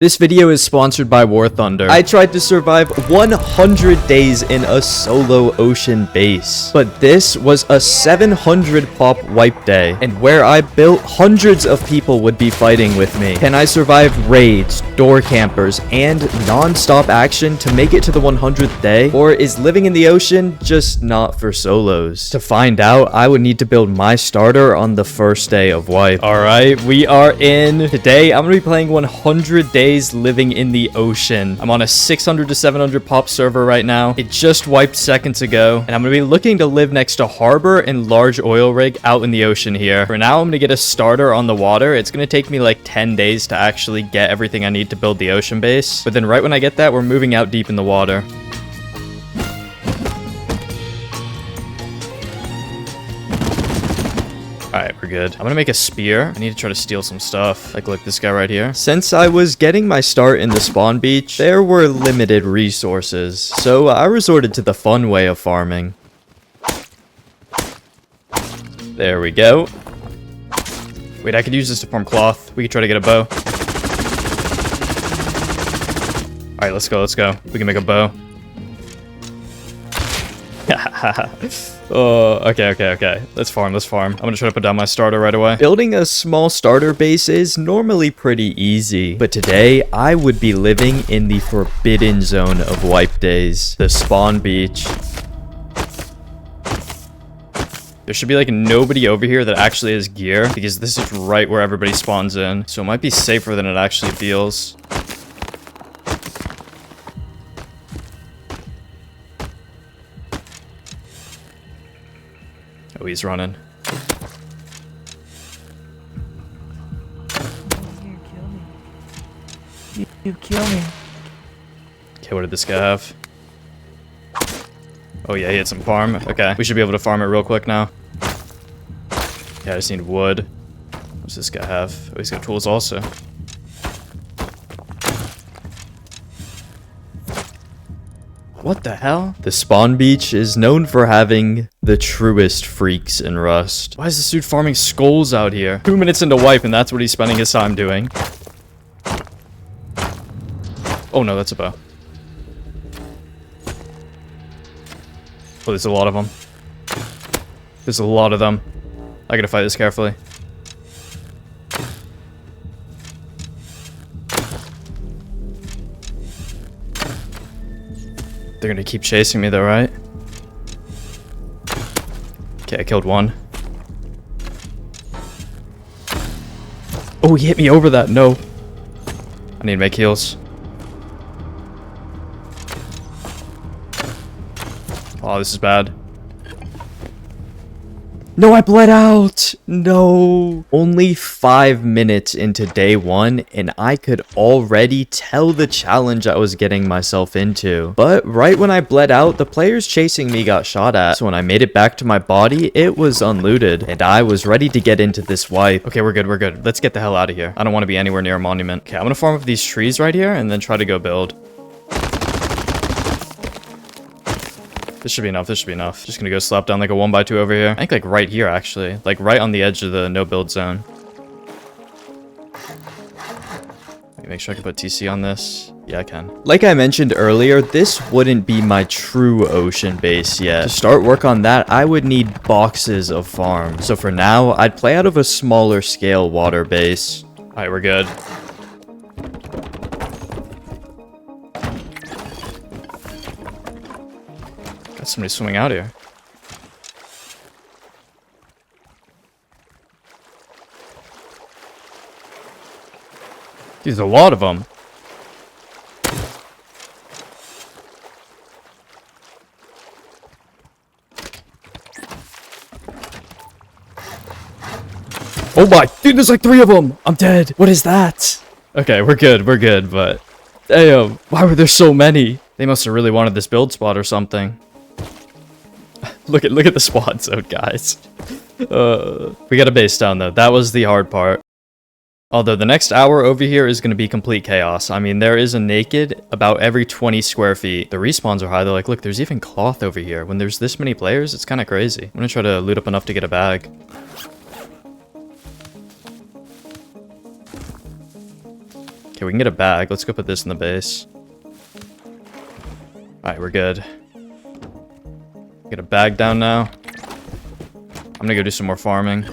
This video is sponsored by War Thunder. I tried to survive 100 days in a solo ocean base, but this was a 700 pop wipe day, and where I built, hundreds of people would be fighting with me. Can I survive raids, door campers, and non-stop action to make it to the 100th day? Or is living in the ocean just not for solos? To find out, I would need to build my starter on the first day of wipe. Alright, we are in. Today, I'm going to be playing 100 days living in the ocean. I'm on a 600 to 700 pop server right now. It just wiped seconds ago, and I'm going to be looking to live next to harbor and large oil rig out in the ocean here. For now, I'm going to get a starter on the water. It's going to take me like 10 days to actually get everything I need to build the ocean base. But then right when I get that, we're moving out deep in the water. Alright, we're good. I'm gonna make a spear. I need to try to steal some stuff. Like, look, this guy right here. Since I was getting my start in the spawn beach, there were limited resources. So I resorted to the fun way of farming. There we go. Wait, I could use this to farm cloth. We could try to get a bow. Alright, let's go, let's go. We can make a bow. Oh, okay. Let's farm. I'm gonna try to put down my starter right away. Building a small starter base is normally pretty easy, but today I would be living in the forbidden zone of wipe days, the spawn beach. There should be like nobody over here that actually has gear, because this is right where everybody spawns in, so it might be safer than it actually feels. Oh, he's running. You kill me. Okay, what did this guy have? Oh yeah, he had some farm. Okay, we should be able to farm it real quick now. Yeah, I just need wood. What does this guy have? Oh, he's got tools also. What the hell? The spawn beach is known for having the truest freaks in Rust. Why is this dude farming skulls out here? 2 minutes into wipe, and that's what he's spending his time doing. Oh no, that's a bow. Oh, there's a lot of them. There's a lot of them. I gotta fight this carefully. They're gonna keep chasing me though, right? Okay, I killed one. Oh, he hit me over that. No. I need to make heals. Oh, this is bad. No, I bled out! No! Only 5 minutes into day 1, and I could already tell the challenge I was getting myself into. But right when I bled out, the players chasing me got shot at. So when I made it back to my body, it was unlooted, and I was ready to get into this wipe. Okay, we're good. Let's get the hell out of here. I don't want to be anywhere near a monument. Okay, I'm gonna farm up these trees right here, and then try to go build. This should be enough. Just gonna go slap down like a 1x2 over here. I think like right here, actually. Like right on the edge of the no build zone. Let me make sure I can put TC on this. Yeah, I can. Like I mentioned earlier, this wouldn't be my true ocean base yet. To start work on that, I would need boxes of farm. So for now, I'd play out of a smaller scale water base. Alright, we're good. Got somebody swimming out here. There's a lot of them. Oh my, dude, there's like 3 of them. I'm dead. What is that? Okay, we're good, but damn, why were there so many? They must have really wanted this build spot or something. Look at the spawn zone, guys. We got a base down though. That was the hard part. Although the next hour over here is going to be complete chaos. I mean, there is a naked about every 20 square feet. The respawns are high. They're like, look, there's even cloth over here. When there's this many players, it's kind of crazy. I'm going to try to loot up enough to get a bag. Okay, we can get a bag. Let's go put this in the base. Alright, we're good. Get a bag down now. I'm gonna go do some more farming.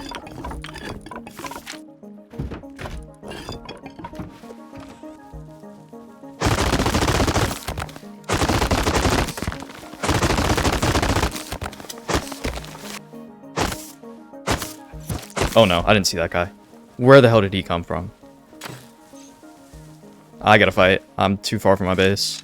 Oh no, I didn't see that guy. Where the hell did he come from? I gotta fight. I'm too far from my base.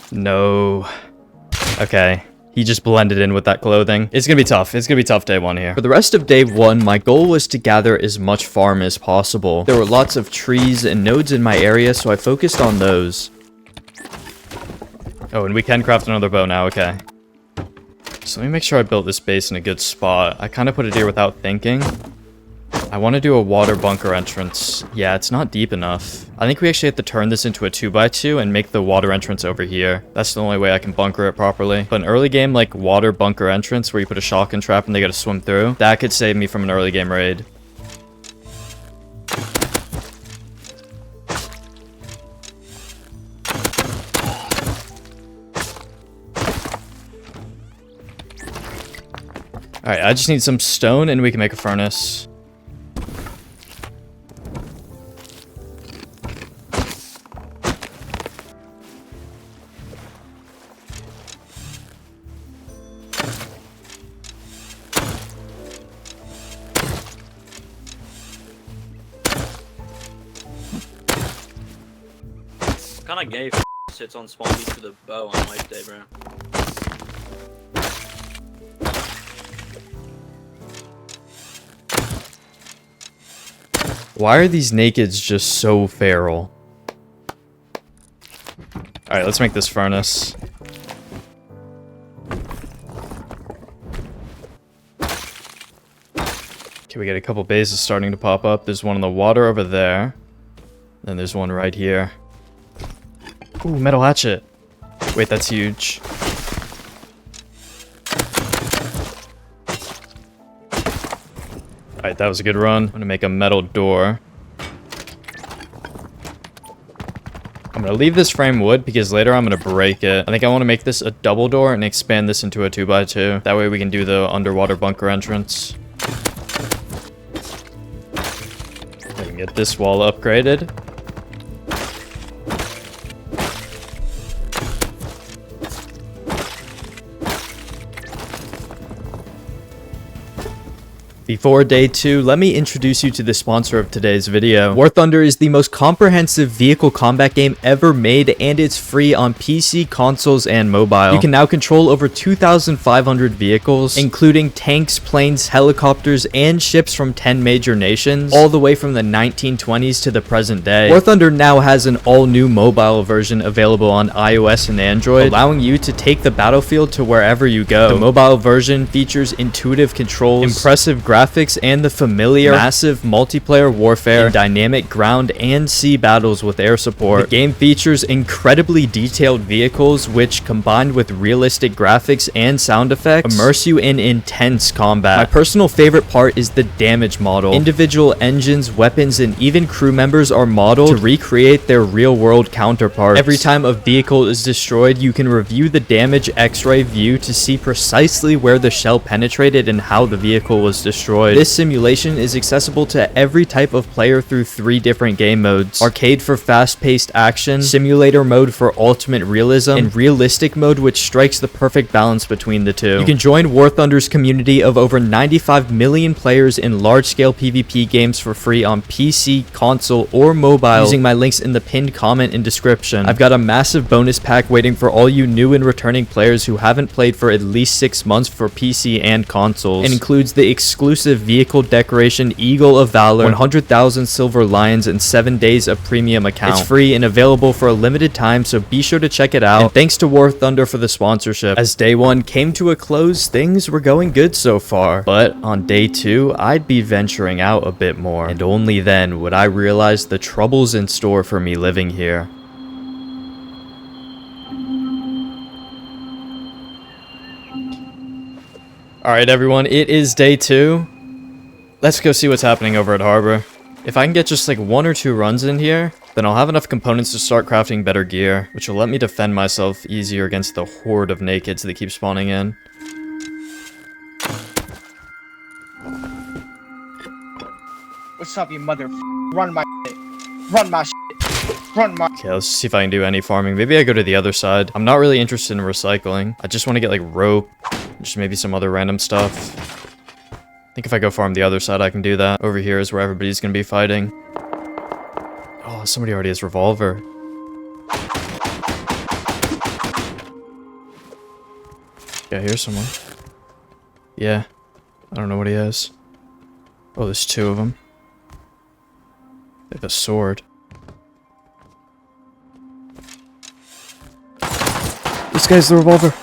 No. Okay. He just blended in with that clothing. It's gonna be tough. It's gonna be tough day one here. For the rest of day one, my goal was to gather as much farm as possible. There were lots of trees and nodes in my area, so I focused on those. Oh, and we can craft another bow now. Okay. So let me make sure I built this base in a good spot. I kind of put it here without thinking. I want to do a water bunker entrance. Yeah, it's not deep enough. I think we actually have to turn this into a 2x2 and make the water entrance over here. That's the only way I can bunker it properly. But an early game like water bunker entrance where you put a shotgun trap and they gotta swim through, that could save me from an early game raid. Alright, I just need some stone and we can make a furnace. What kind of gay sits on spawn beach with a bow on wipe day, bro? Why are these nakeds just so feral? Alright, let's make this furnace. Okay, we got a couple bases starting to pop up. There's one in the water over there. Then there's one right here. Ooh, metal hatchet. Wait, that's huge. Alright, that was a good run. I'm gonna make a metal door. I'm gonna leave this frame wood because later I'm gonna break it. I think I want to make this a double door and expand this into a 2x2. That way we can do the underwater bunker entrance. I can get this wall upgraded. Before day 2, let me introduce you to the sponsor of today's video. War Thunder is the most comprehensive vehicle combat game ever made, and it's free on PC, consoles, and mobile. You can now control over 2,500 vehicles, including tanks, planes, helicopters, and ships from 10 major nations, all the way from the 1920s to the present day. War Thunder now has an all-new mobile version available on iOS and Android, allowing you to take the battlefield to wherever you go. The mobile version features intuitive controls, impressive graphics, and the familiar massive multiplayer warfare and dynamic ground and sea battles with air support. The game features incredibly detailed vehicles which, combined with realistic graphics and sound effects, immerse you in intense combat. My personal favorite part is the damage model. Individual engines, weapons, and even crew members are modeled to recreate their real-world counterparts. Every time a vehicle is destroyed, you can review the damage X-ray view to see precisely where the shell penetrated and how the vehicle was destroyed. This simulation is accessible to every type of player through 3 different game modes: arcade for fast-paced action, simulator mode for ultimate realism, and realistic mode, which strikes the perfect balance between the two. You can join War Thunder's community of over 95 million players in large-scale PvP games for free on PC, console, or mobile using my links in the pinned comment and description. I've got a massive bonus pack waiting for all you new and returning players who haven't played for at least 6 months for PC and consoles. It includes the exclusive vehicle decoration Eagle of Valor, 100,000 silver lions, and 7 days of premium account. It's free and available for a limited time, so be sure to check it out. And thanks to War Thunder for the sponsorship. As day 1 came to a close, things were going good so far. But on day 2, I'd be venturing out a bit more, and only then would I realize the troubles in store for me living here. Alright everyone, it is day 2. Let's go see what's happening over at Harbor. If I can get just like 1 or 2 runs in here, then I'll have enough components to start crafting better gear, which will let me defend myself easier against the horde of nakeds that keep spawning in. What's up, you mother? Run my shit. Run my shit. Run my. Okay, let's see if I can do any farming. Maybe I go to the other side. I'm not really interested in recycling. I just want to get like rope, just maybe some other random stuff. I think if I go farm the other side, I can do that. Over here is where everybody's gonna be fighting. Oh, somebody already has revolver. Yeah, here's someone. Yeah, I don't know what he has. Oh, there's 2 of them. They have a sword. This guy's the revolver.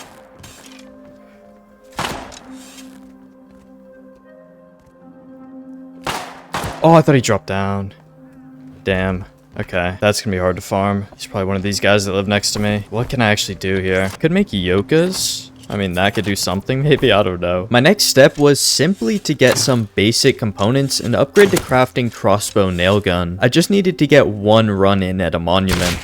Oh, I thought he dropped down. Damn. Okay, that's gonna be hard to farm. He's probably one of these guys that live next to me. What can I actually do here? Could make yokas. I mean, that could do something, maybe, I don't know. My next step was simply to get some basic components and upgrade to crafting crossbow nail gun. I just needed to get 1 run in at a monument.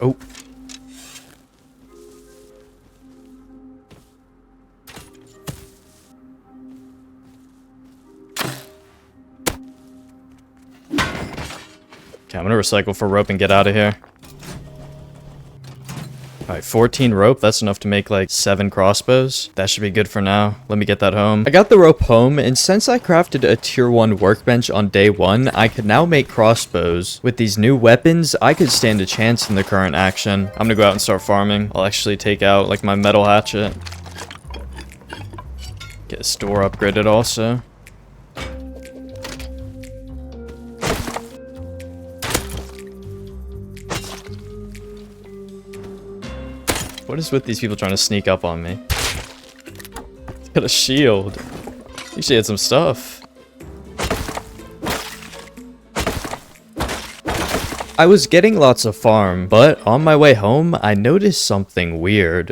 Oh. Okay, I'm gonna recycle for rope and get out of here. Alright, 14 rope. That's enough to make like 7 crossbows. That should be good for now. Let me get that home. I got the rope home, and since I crafted a tier 1 workbench on day 1, I could now make crossbows. With these new weapons, I could stand a chance in the current action. I'm gonna go out and start farming. I'll actually take out like my metal hatchet. Get a store upgraded also. What is with these people trying to sneak up on me? He's got a shield. He should had some stuff. I was getting lots of farm, but on my way home, I noticed something weird.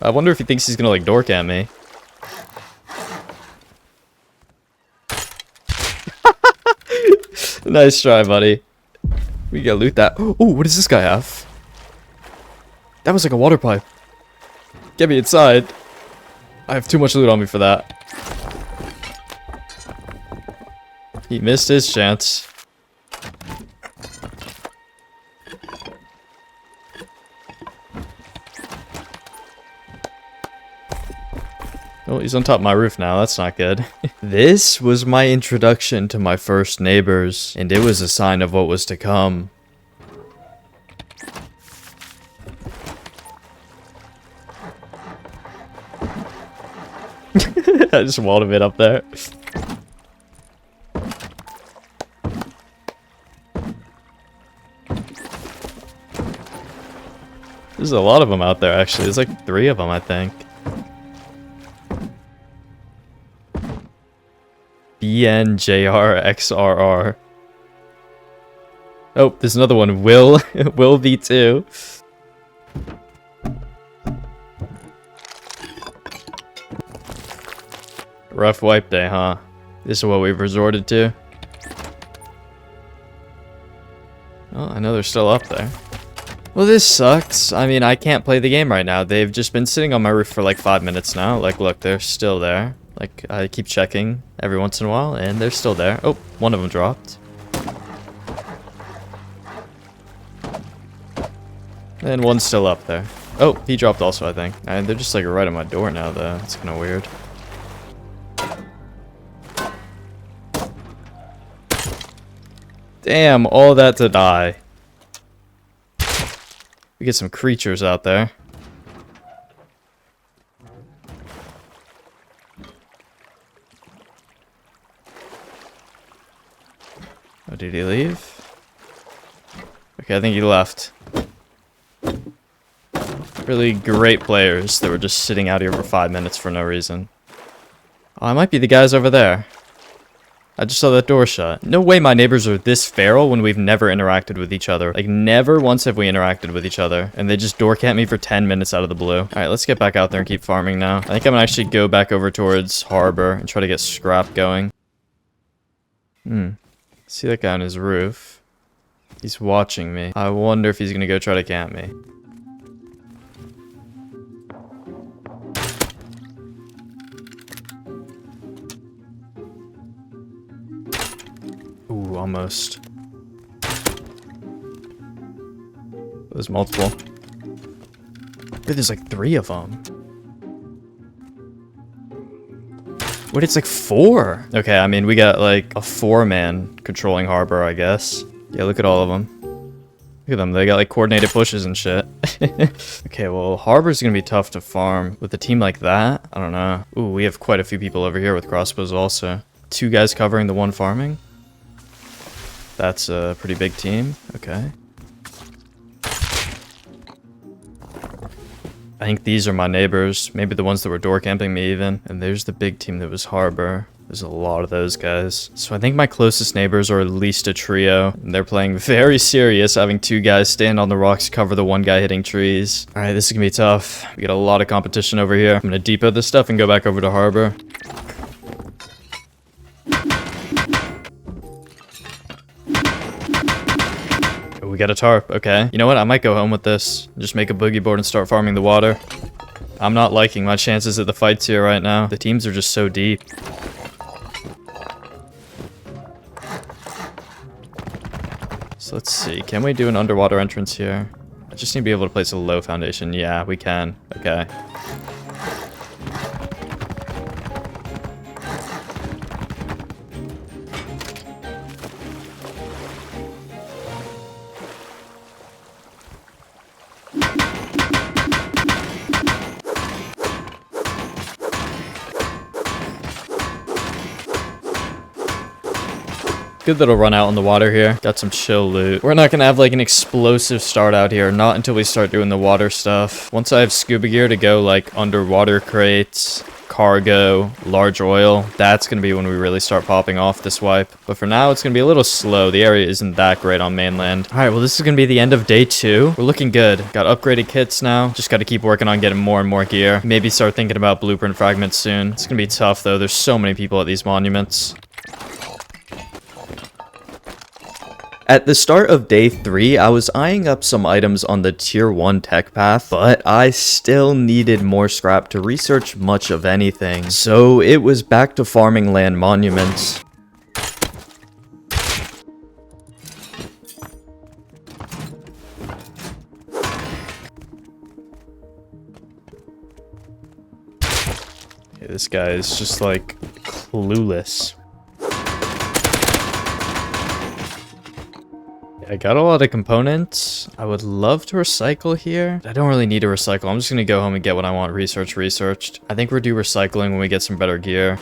I wonder if he thinks he's gonna like dork at me. Nice try, buddy. We gotta loot that. Oh, what does this guy have? That was like a water pipe. Get me inside. I have too much loot on me for that. He missed his chance. Oh, he's on top of my roof now. That's not good. This was my introduction to my first neighbors, and it was a sign of what was to come. I just walled a bit up there. There's a lot of them out there, actually. There's like 3 of them, I think. BNJRXRR. Oh, there's another one. Will V2. Rough wipe day, huh? This is what we've resorted to. Oh, I know they're still up there. Well, this sucks. I mean, I can't play the game right now. They've just been sitting on my roof for like 5 minutes now. Like, look, they're still there. Like, I keep checking every once in a while, and they're still there. Oh, one of them dropped. And one's still up there. Oh, he dropped also, I think. And they're just like right at my door now, though. It's kind of weird. Damn, all that to die. We get some creatures out there. Oh, did he leave? Okay, I think he left. Really great players that were just sitting out here for 5 minutes for no reason. Oh, I might be the guys over there. I just saw that door shut. No way my neighbors are this feral when we've never interacted with each other. Like, never once have we interacted with each other. And they just door camp me for 10 minutes out of the blue. All right, let's get back out there and keep farming now. I think I'm gonna actually go back over towards harbor and try to get scrap going. See that guy on his roof? He's watching me. I wonder if he's gonna go try to camp me. Ooh, almost. There's multiple. Dude, there's like 3 of them. Wait, it's like 4. Okay, I mean, we got like a 4-man controlling harbor, I guess. Yeah, look at all of them. Look at them, they got like coordinated pushes and shit. Okay, well, harbor's gonna be tough to farm. With a team like that, I don't know. Ooh, we have quite a few people over here with crossbows also. 2 guys covering the 1 farming. That's a pretty big team. Okay. I think these are my neighbors. Maybe the ones that were door camping me even. And there's the big team that was harbor. There's a lot of those guys. So I think my closest neighbors are at least a trio. And they're playing very serious, having 2 guys stand on the rocks, cover the 1 guy hitting trees. All right, this is gonna be tough. We got a lot of competition over here. I'm gonna depot this stuff and go back over to harbor. We got a tarp, okay. You know what? I might go home with this. Just make a boogie board and start farming the water. I'm not liking my chances at the fights here right now. The teams are just so deep. So let's see. Can we do an underwater entrance here? I just need to be able to place a low foundation. Yeah, we can. Okay. Good little run out on the water here. Got some chill loot. We're not gonna have like an explosive start out here. Not until we start doing the water stuff. Once I have scuba gear to go like underwater crates, cargo, large oil, that's gonna be when we really start popping off this wipe. But for now, it's gonna be a little slow. The area isn't that great on mainland. All right, well, this is gonna be the end of day 2. We're looking good. Got upgraded kits now. Just gotta keep working on getting more and more gear. Maybe start thinking about blueprint fragments soon. It's gonna be tough though. There's so many people at these monuments. At the start of day 3, I was eyeing up some items on the tier 1 tech path, but I still needed more scrap to research much of anything. So it was back to farming land monuments. Okay, this guy is just like clueless. I got a lot of components. I would love to recycle here. I don't really need to recycle. I'm just gonna go home and get what I want researched. I think we're due recycling when we get some better gear.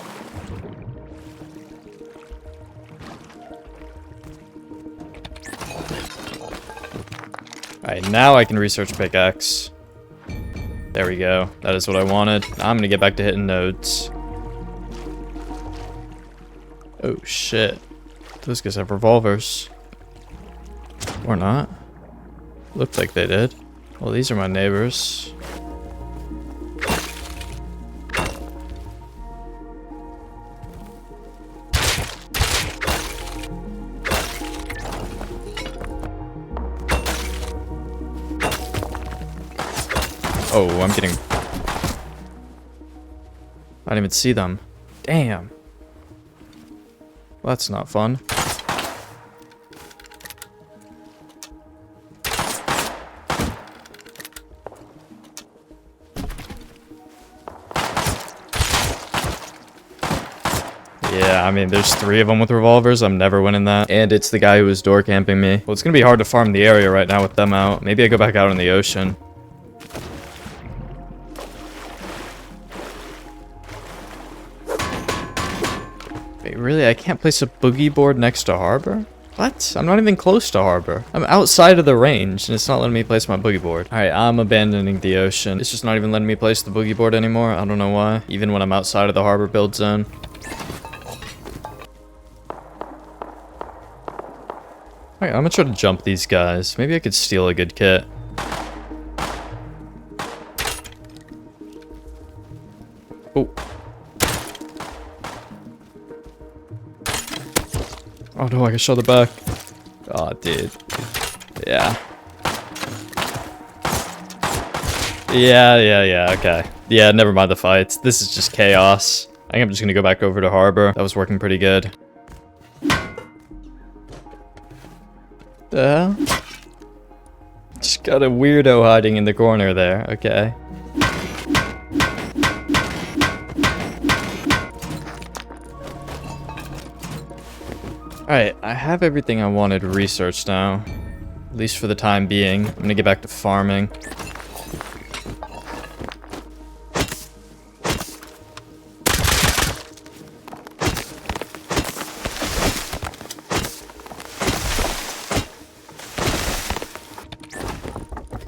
Alright, now I can research pickaxe. There we go. That is what I wanted. Now I'm gonna get back to hitting nodes. Oh shit. Those guys have revolvers. Or not. Looked like they did. Well, these are my neighbors. Oh, I'm getting... I didn't even see them. Damn. Well, that's not fun. Yeah, I mean, there's 3 of them with revolvers. I'm never winning that. And it's the guy who was door camping me. Well, it's gonna be hard to farm the area right now with them out. Maybe I go back out in the ocean. Wait, really? I can't place a boogie board next to harbor? What? I'm not even close to harbor. I'm outside of the range, and it's not letting me place my boogie board. Alright, I'm abandoning the ocean. It's just not even letting me place the boogie board anymore. I don't know why. Even when I'm outside of the harbor build zone. Alright, I'm gonna try to jump these guys. Maybe I could steal a good kit. Oh. Oh no, I got shot in the back. Oh, dude. Yeah. Yeah, okay. Yeah, never mind the fights. This is just chaos. I think I'm just gonna go back over to harbor. That was working pretty good. The hell? Just got a weirdo hiding in the corner there. Okay. Alright, I have everything I wanted researched now. At least for the time being. I'm gonna get back to farming.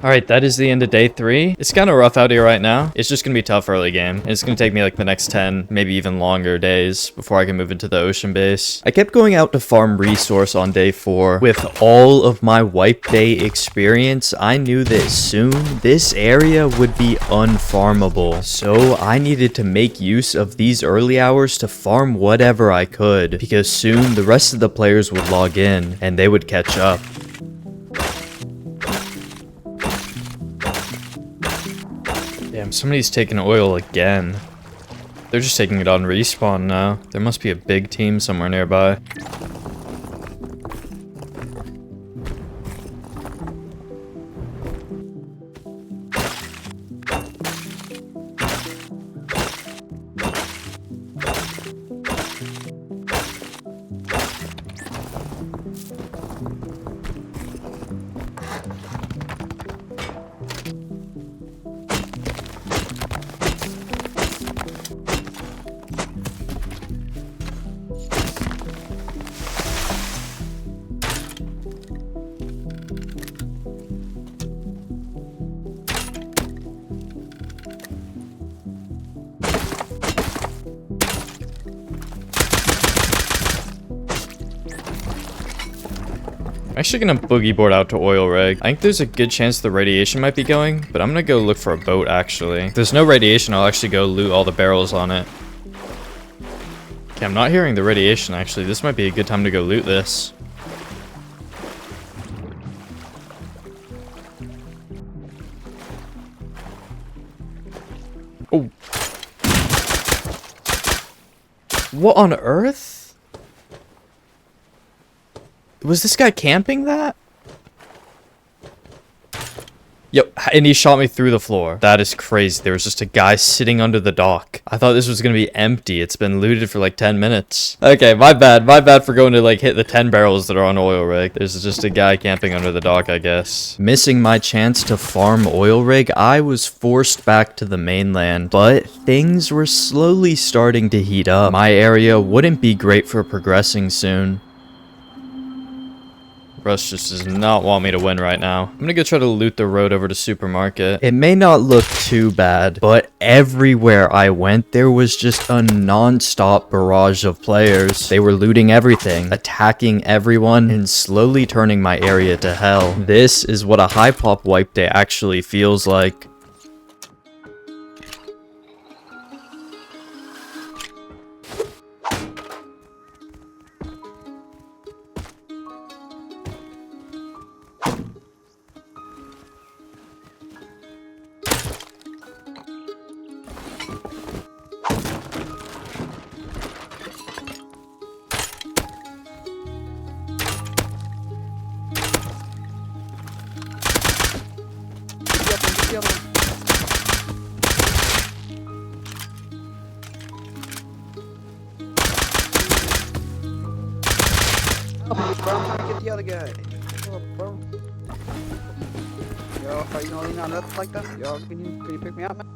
Alright, that is the end of day 3. It's kind of rough out here right now. It's just gonna be tough early game. It's gonna take me like the next 10, maybe even longer days before I can move into the ocean base. I kept going out to farm resource on day 4. With all of my wipe day experience, I knew that soon this area would be unfarmable. So I needed to make use of these early hours to farm whatever I could, because soon the rest of the players would log in and they would catch up. Damn, somebody's taking oil again. They're just taking it on respawn now. There must be a big team somewhere nearby. I'm actually gonna boogie board out to oil rig. I think there's a good chance the radiation might be going, but I'm gonna go look for a boat actually. If there's no radiation, I'll actually go loot all the barrels on it. Okay, I'm not hearing the radiation actually. This might be a good time to go loot this. Oh. What on earth? Was this guy camping that? Yep, and he shot me through the floor. That is crazy. There was just a guy sitting under the dock. I thought this was gonna be empty. It's been looted for like 10 minutes. Okay, my bad. My bad for going to like hit the 10 barrels that are on oil rig. There's just a guy camping under the dock, I guess. Missing my chance to farm oil rig, I was forced back to the mainland, but things were slowly starting to heat up. My area wouldn't be great for progressing soon. Rush just does not want me to win right now. I'm gonna go try to loot the road over to supermarket. It may not look too bad, but everywhere I went, there was just a non-stop barrage of players. They were looting everything, attacking everyone, and slowly turning my area to hell. This is what a high pop wipe day actually feels like. The other guy. What's up, bro? Yo, are you gonna lean on us like that? Yo, can you pick me up, man?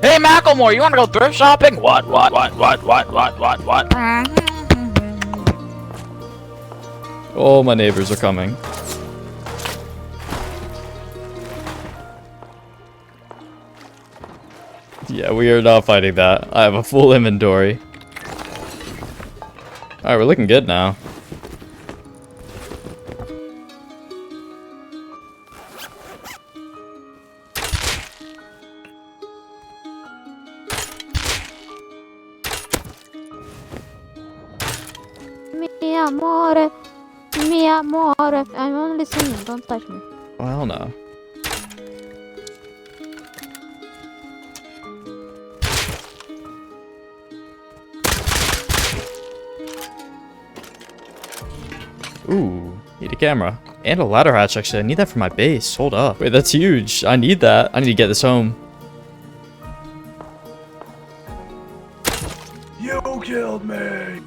Hey, Macklemore, you wanna go thrift shopping? What? Oh, my neighbors are coming. Yeah, we are not fighting that. I have a full inventory. Alright, we're looking good now. Mi amore. I'm only singing, don't touch me. Oh, hell no. Ooh, need a camera. And a ladder hatch, actually. I need that for my base. Hold up. Wait, that's huge. I need that. I need to get this home. You killed me!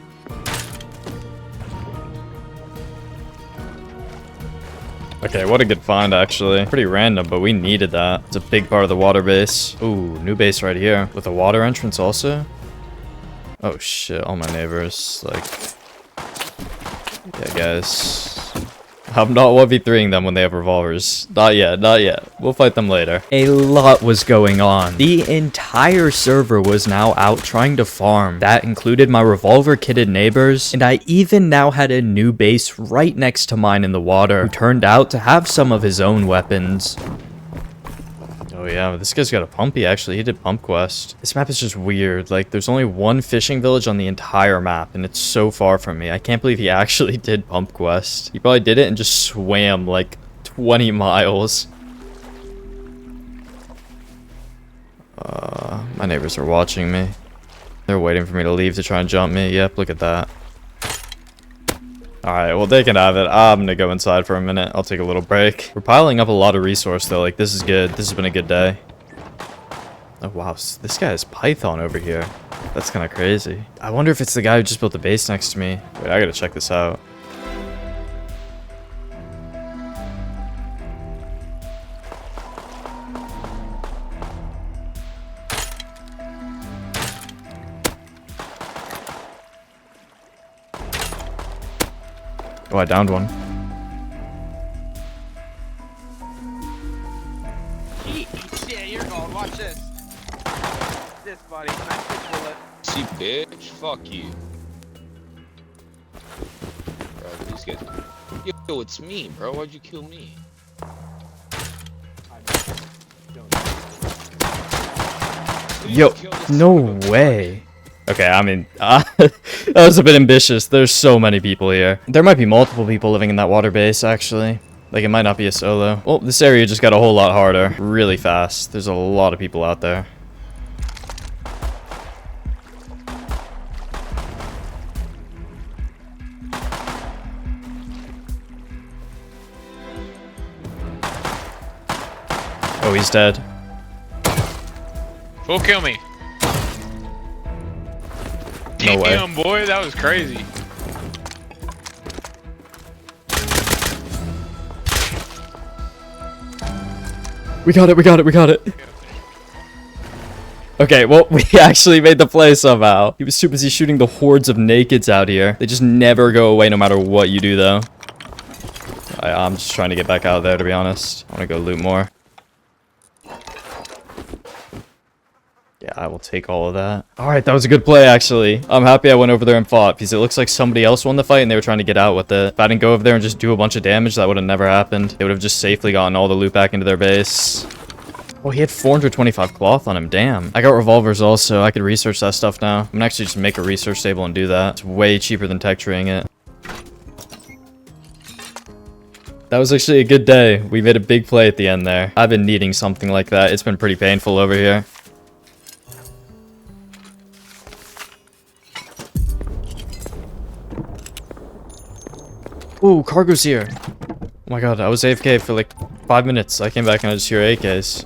Okay, what a good find, actually. Pretty random, but we needed that. It's a big part of the water base. Ooh, new base right here. With a water entrance also? Oh, shit. All my neighbors, like... Yeah, guys. I'm not 1v3ing them when they have revolvers. Not yet, not yet. We'll fight them later. A lot was going on. The entire server was now out trying to farm. That included my revolver-kitted neighbors, and I even now had a new base right next to mine in the water, who turned out to have some of his own weapons. Oh yeah, this guy's got a pumpy, actually. He did pump quest. This map is just weird. Like, there's only one fishing village on the entire map, and it's so far from me. I can't believe he actually did pump quest. He probably did it and just swam, like, 20 miles. My neighbors are watching me. They're waiting for me to leave to try and jump me. Yep, look at that. Alright, well, they can have it. I'm gonna go inside for a minute. I'll take a little break. We're piling up a lot of resource, though. Like, this is good. This has been a good day. Oh, wow. This guy is Python over here. That's kind of crazy. I wonder if it's the guy who just built the base next to me. Wait, I gotta check this out. Oh, I downed one. Yeah, you're going. Watch this. This, buddy. Nice bullet. See, bitch. Fuck you. Bro, these guys. Yo, it's me, bro. Why'd you kill me? Yo, no way. Okay, I mean, that was a bit ambitious. There's so many people here. There might be multiple people living in that water base, actually. Like, it might not be a solo. Well, this area just got a whole lot harder. Really fast. There's a lot of people out there. Oh, he's dead. Full kill me. No way. Damn, boy, that was crazy. We got it, we got it, we got it. Okay, well, we actually made the play somehow. He was too busy shooting the hordes of nakeds out here. They just never go away no matter what you do, though. I'm just trying to get back out there, to be honest. I want to go loot more. Yeah, I will take all of that. Alright, that was a good play, actually. I'm happy I went over there and fought, because it looks like somebody else won the fight and they were trying to get out with it. If I didn't go over there and just do a bunch of damage, that would have never happened. They would have just safely gotten all the loot back into their base. Oh, he had 425 cloth on him, damn. I got revolvers also. I could research that stuff now. I'm gonna actually just make a research table and do that. It's way cheaper than tech treeing it. That was actually a good day. We made a big play at the end there. I've been needing something like that. It's been pretty painful over here. Ooh, cargo's here. Oh my god, I was AFK for like 5 minutes. I came back and I just hear AKs.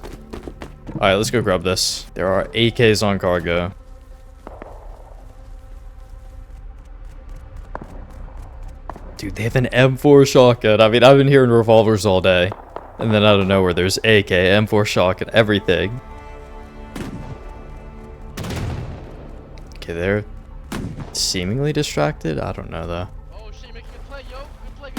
Alright, let's go grab this. There are AKs on cargo. Dude, they have an M4 shotgun. I mean, I've been hearing revolvers all day. And then out of nowhere, there's AK, M4 shotgun, everything. Okay, they're seemingly distracted. I don't know, though. Oh shit, making a play, yo. Good Dude,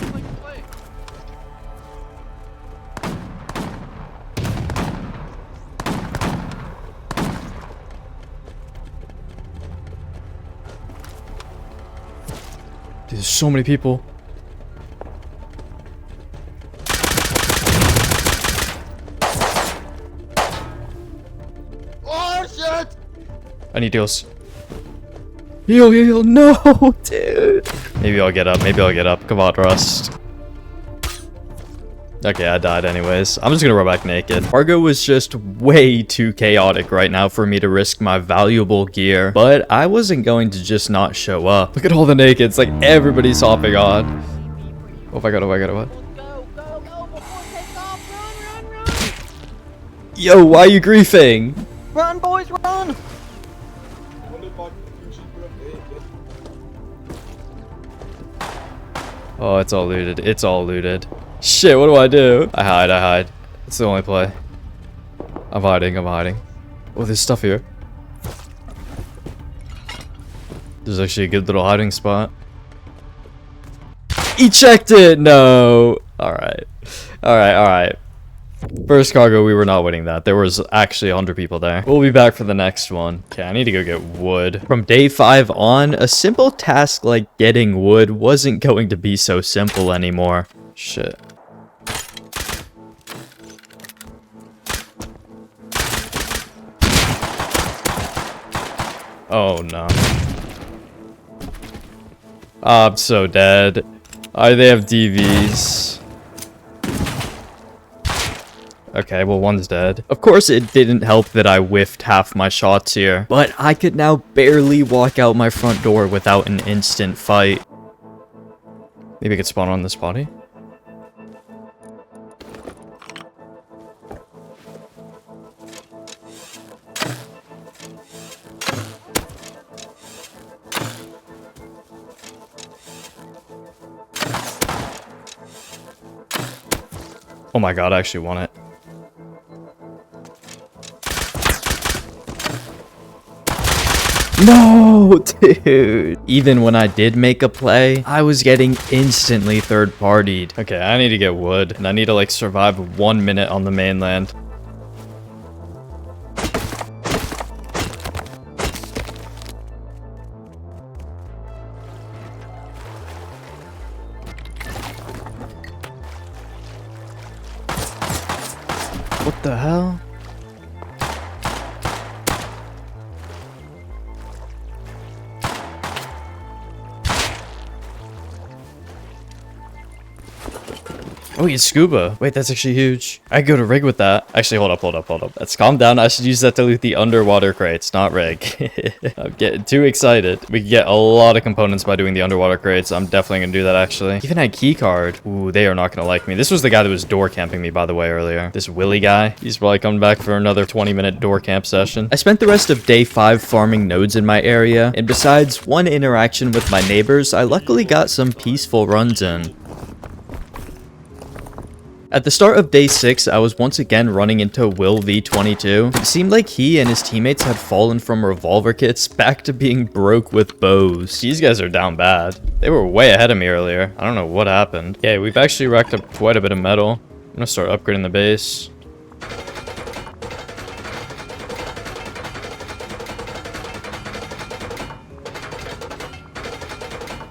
there's so many people. Oh shit! I need heals. Heal, no, dude. Maybe I'll get up, Come on, Rust. Okay, I died anyways. I'm just gonna run back naked. Cargo was just way too chaotic right now for me to risk my valuable gear, but I wasn't going to just not show up. Look at all the nakeds, like everybody's hopping on. Oh my god, what? Go, before it takes off! Run! Yo, why are you griefing? Run, boys, run! Oh, it's all looted. Shit, what do I do? I hide. It's the only play. I'm hiding. Oh, there's stuff here. There's actually a good little hiding spot. He checked it! No! Alright. First cargo, we were not winning that. There was actually 100 people there. We'll be back for the next one. Okay, I need to go get wood. From day 5 on, a simple task like getting wood wasn't going to be so simple anymore. Shit. Oh no. I'm so dead. They have DVs. Okay, well, one's dead. Of course, it didn't help that I whiffed half my shots here, but I could now barely walk out my front door without an instant fight. Maybe I could spawn on this body? Oh my god, I actually won it. No, dude. Even when I did make a play, I was getting instantly third-partied. Okay, I need to get wood, and I need to, like, survive 1 minute on the mainland. What the hell? Oh, he's scuba. Wait, that's actually huge. I could go to rig with that. Actually, hold up. Let's calm down. I should use that to loot the underwater crates, not rig. I'm getting too excited. We can get a lot of components by doing the underwater crates. I'm definitely gonna do that, actually. Even a key card. Ooh, they are not gonna like me. This was the guy that was door camping me, by the way, earlier. This Willy guy. He's probably coming back for another 20-minute door camp session. I spent the rest of day 5 farming nodes in my area, and besides one interaction with my neighbors, I luckily got some peaceful runs in. At the start of day 6, I was once again running into Will V22. It seemed like he and his teammates had fallen from revolver kits back to being broke with bows. These guys are down bad. They were way ahead of me earlier. I don't know what happened. Okay, we've actually racked up quite a bit of metal. I'm gonna start upgrading the base.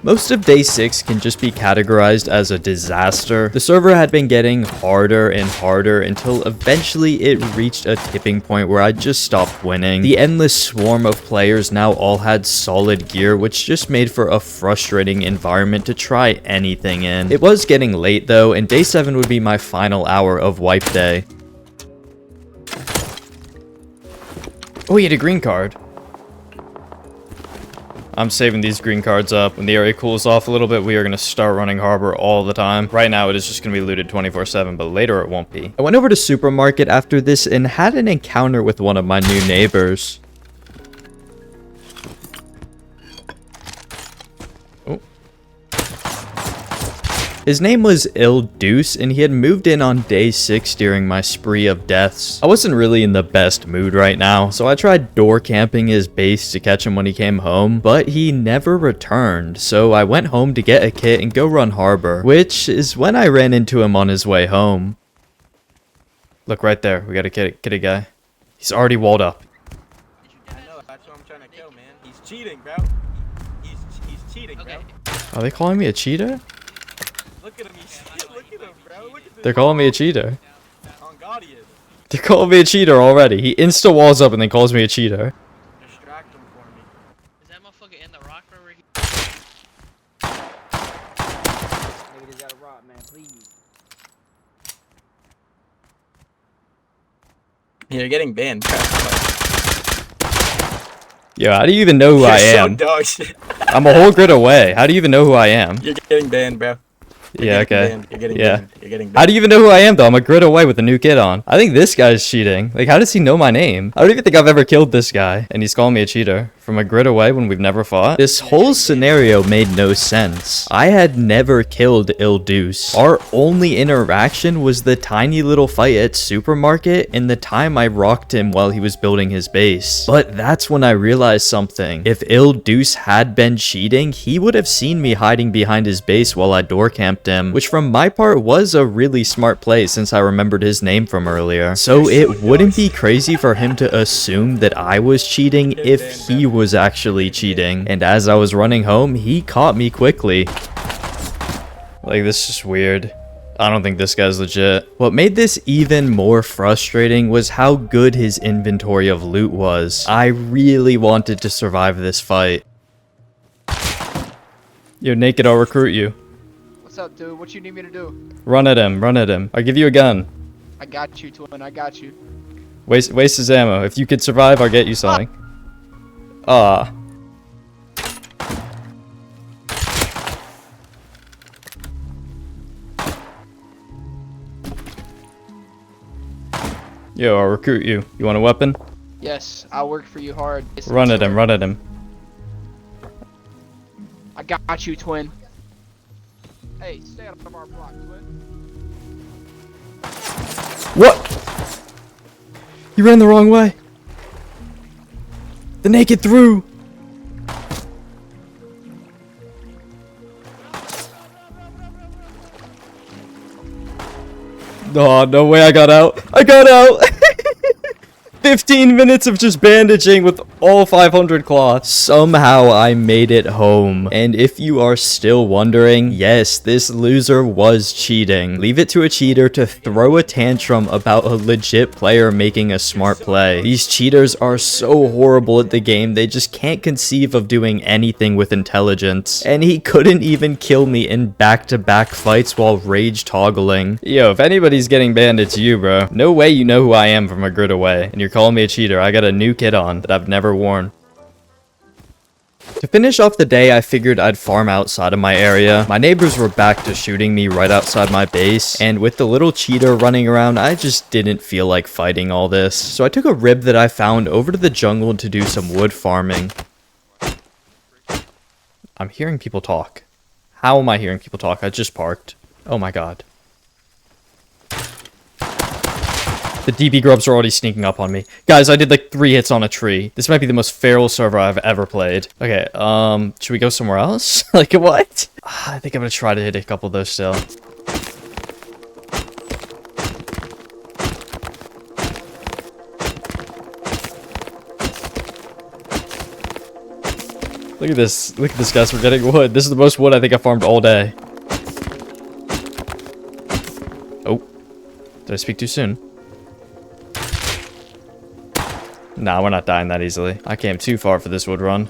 Most of day 6 can just be categorized as a disaster. The server had been getting harder and harder until eventually it reached a tipping point where I just stopped winning. The endless swarm of players now all had solid gear, which just made for a frustrating environment to try anything in. It was getting late though, and day 7 would be my final hour of wipe day. Oh, he had a green card. I'm saving these green cards up. When the area cools off a little bit, we are going to start running harbor all the time. Right now, it is just going to be looted 24/7, but later it won't be. I went over to supermarket after this and had an encounter with one of my new neighbors. Oh. His name was Il Deuce, and he had moved in on day 6 during my spree of deaths. I wasn't really in the best mood right now, so I tried door camping his base to catch him when he came home, but he never returned, so I went home to get a kit and go run harbor, which is when I ran into him on his way home. Look right there, we got a kitty guy. He's already walled up. I know, that's what I'm trying to kill, man. He's cheating, bro. He's cheating, bro. Are they calling me a cheater? Look at him, look at him, bro. Look at this. They're calling me a cheater. On God, he is. They're calling me a cheater already. He insta walls up and then calls me a cheater. Distract him for me. Is that motherfucker in the rock over here? Nigga just gotta rock, man, please. You're getting banned, bro. Yo, how do you even know who I You're am? so dog shit. I'm a whole grid away. How do you even know who I am? You're getting banned, bro. Yeah, okay. You're getting Yeah. banned. You're getting banned. How do you even know who I am, though? I'm a grid away with a new kid on. I think this guy's cheating. Like, how does he know my name? I don't even think I've ever killed this guy. And he's calling me a cheater. From a grid away when we've never fought? This whole scenario made no sense. I had never killed Il Deuce. Our only interaction was the tiny little fight at supermarket and the time I rocked him while he was building his base. But that's when I realized something. If Il Deuce had been cheating, he would have seen me hiding behind his base while I door camped him, which from my part was a really smart play since I remembered his name from earlier. So it wouldn't be crazy for him to assume that I was cheating if he was actually cheating. And as I was running home, he caught me quickly. Like, this is just weird. I don't think this guy's legit. What made this even more frustrating was how good his inventory of loot was. I really wanted to survive this fight. You're naked, I'll recruit you. What's up, dude? What you need me to do? Run at him, run at him. I'll give you a gun. I got you, twin. I got you. Waste his ammo. If you could survive, I'll get you something. Ah. Yo, I'll recruit you. You want a weapon? Yes, I'll work for you hard. Run at him, run at him. I got you, twin. Hey, stay out of our block, twin. What? He ran the wrong way. The naked through. Oh, no way I got out. I got out. 15 minutes of just bandaging with all 500 cloth. Somehow I made it home. And if you are still wondering, yes, this loser was cheating. Leave it to a cheater to throw a tantrum about a legit player making a smart play. These cheaters are so horrible at the game, they just can't conceive of doing anything with intelligence. And he couldn't even kill me in back-to-back fights while rage toggling. Yo, if anybody's getting banned, it's you, bro. No way you know who I am from a grid away. And you're calling me a cheater. I got a new kit on that I've never worn. To finish off the day, I figured I'd farm outside of my area. My neighbors were back to shooting me right outside my base, and with the little cheater running around, I just didn't feel like fighting all this. So I took a rib that I found over to the jungle to do some wood farming. I'm hearing people talk. How am I hearing people talk? I just parked. Oh my god. The DB grubs are already sneaking up on me. Guys, I did like 3 hits on a tree. This might be the most feral server I've ever played. Okay, should we go somewhere else? Like, what? I think I'm gonna try to hit a couple of those still. Look at this. Look at this, guys. We're getting wood. This is the most wood I think I farmed all day. Oh. Did I speak too soon? Nah, we're not dying that easily. I came too far for this wood run.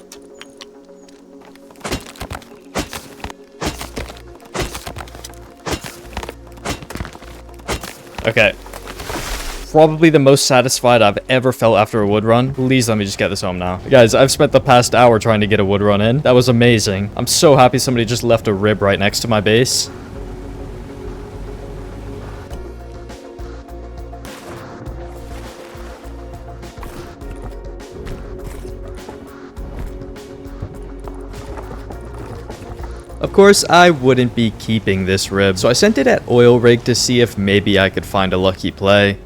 Okay. Probably the most satisfied I've ever felt after a wood run. Please let me just get this home now. Guys, I've spent the past hour trying to get a wood run in. That was amazing. I'm so happy somebody just left a rib right next to my base. A of course, I wouldn't be keeping this rib, so I sent it at oil rig to see if maybe I could find a lucky play.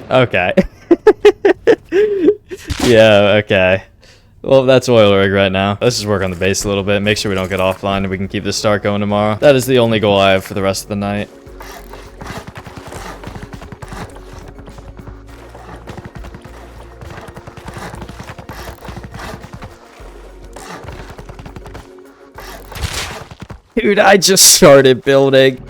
Okay. Yeah, okay. Well, that's oil rig right now. Let's just work on the base a little bit, make sure we don't get offline, and we can keep this start going tomorrow. That is the only goal I have for the rest of the night. Dude, I just started building.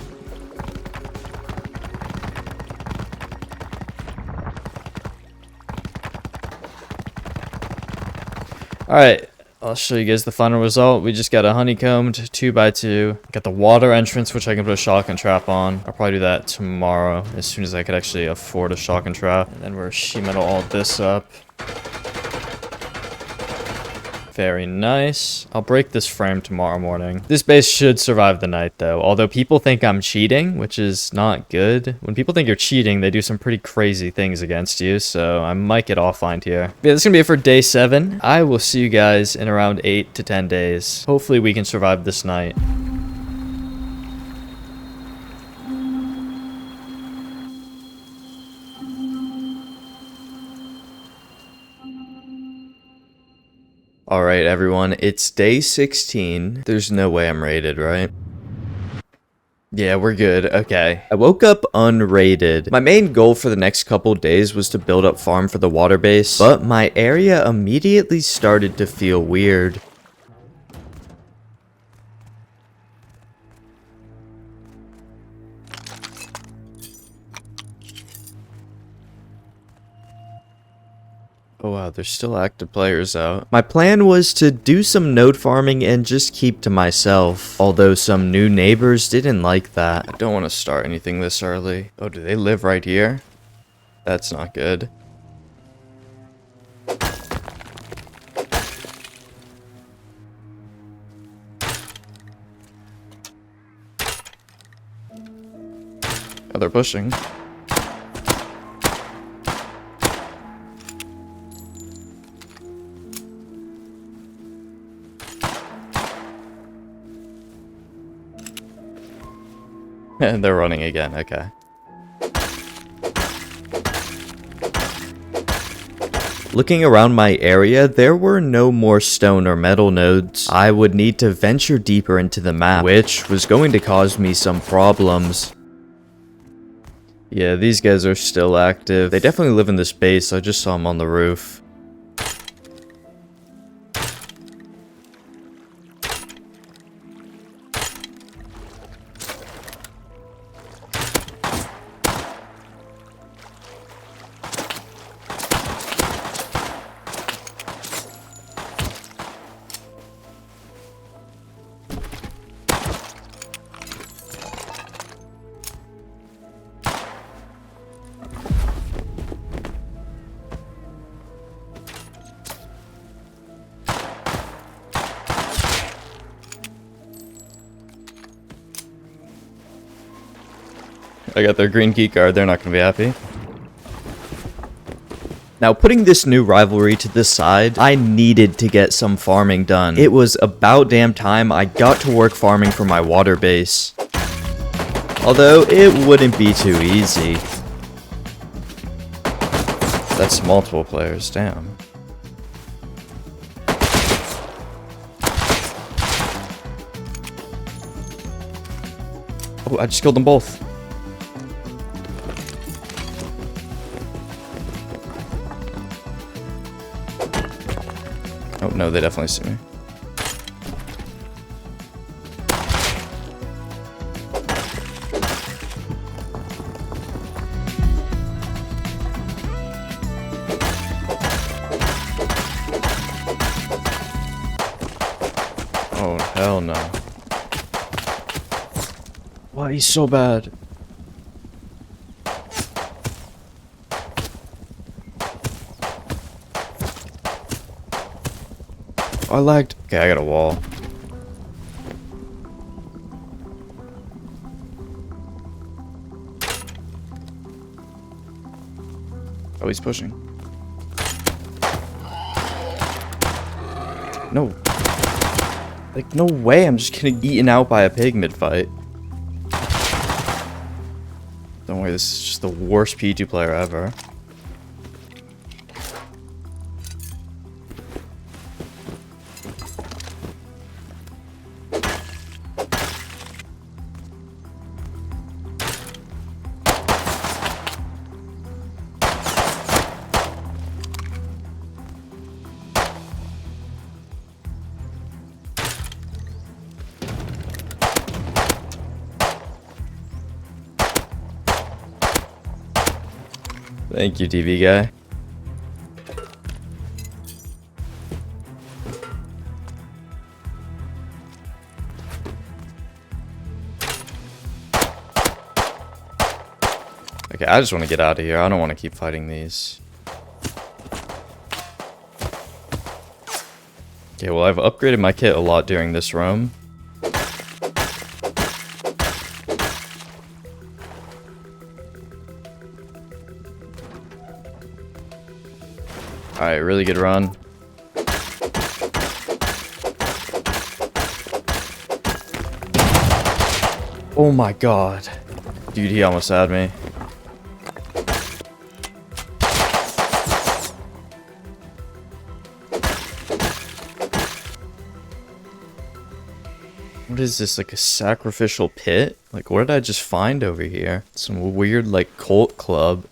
Alright, I'll show you guys the final result. We just got a honeycombed 2x2. Got the water entrance, which I can put a shotgun trap on. I'll probably do that tomorrow, as soon as I could actually afford a shotgun trap. And then we're sheet metal all this up. Very nice. I'll break this frame tomorrow morning. This base should survive the night, though. Although people think I'm cheating, which is not good. When people think you're cheating, they do some pretty crazy things against you. So I might get offlined here. Yeah, this is going to be it for day 7. I will see you guys in around 8 to 10 days. Hopefully we can survive this night. Alright everyone, it's day 16. There's no way I'm rated, right? Yeah, we're good. Okay. I woke up unrated. My main goal for the next couple days was to build up farm for the water base, but my area immediately started to feel weird. Oh wow, there's still active players out. My plan was to do some node farming and just keep to myself, although some new neighbors didn't like that. I don't want to start anything this early. Oh, do they live right here? That's not good. Oh, they're pushing. And they're running again, okay. Looking around my area, there were no more stone or metal nodes. I would need to venture deeper into the map, which was going to cause me some problems. Yeah, these guys are still active. They definitely live in this base. I just saw them on the roof. I got their green key card, they're not gonna be happy. Now, putting this new rivalry to the side, I needed to get some farming done. It was about damn time I got to work farming for my water base. Although, it wouldn't be too easy. That's multiple players, damn. Oh, I just killed them both. Oh, no, they definitely see me. Oh, hell no. Why he's so bad? I lagged. Okay, I got a wall. Oh, he's pushing. No. Like, no way I'm just getting eaten out by a pig mid-fight. Don't worry, this is just the worst P2 player ever. Thank you, TV guy. Okay, I just want to get out of here. I don't want to keep fighting these. Okay, well, I've upgraded my kit a lot during this roam. Alright, really good run. Oh my god. Dude, he almost had me. What is this, like a sacrificial pit? Like, what did I just find over here? Some weird, like, cult club.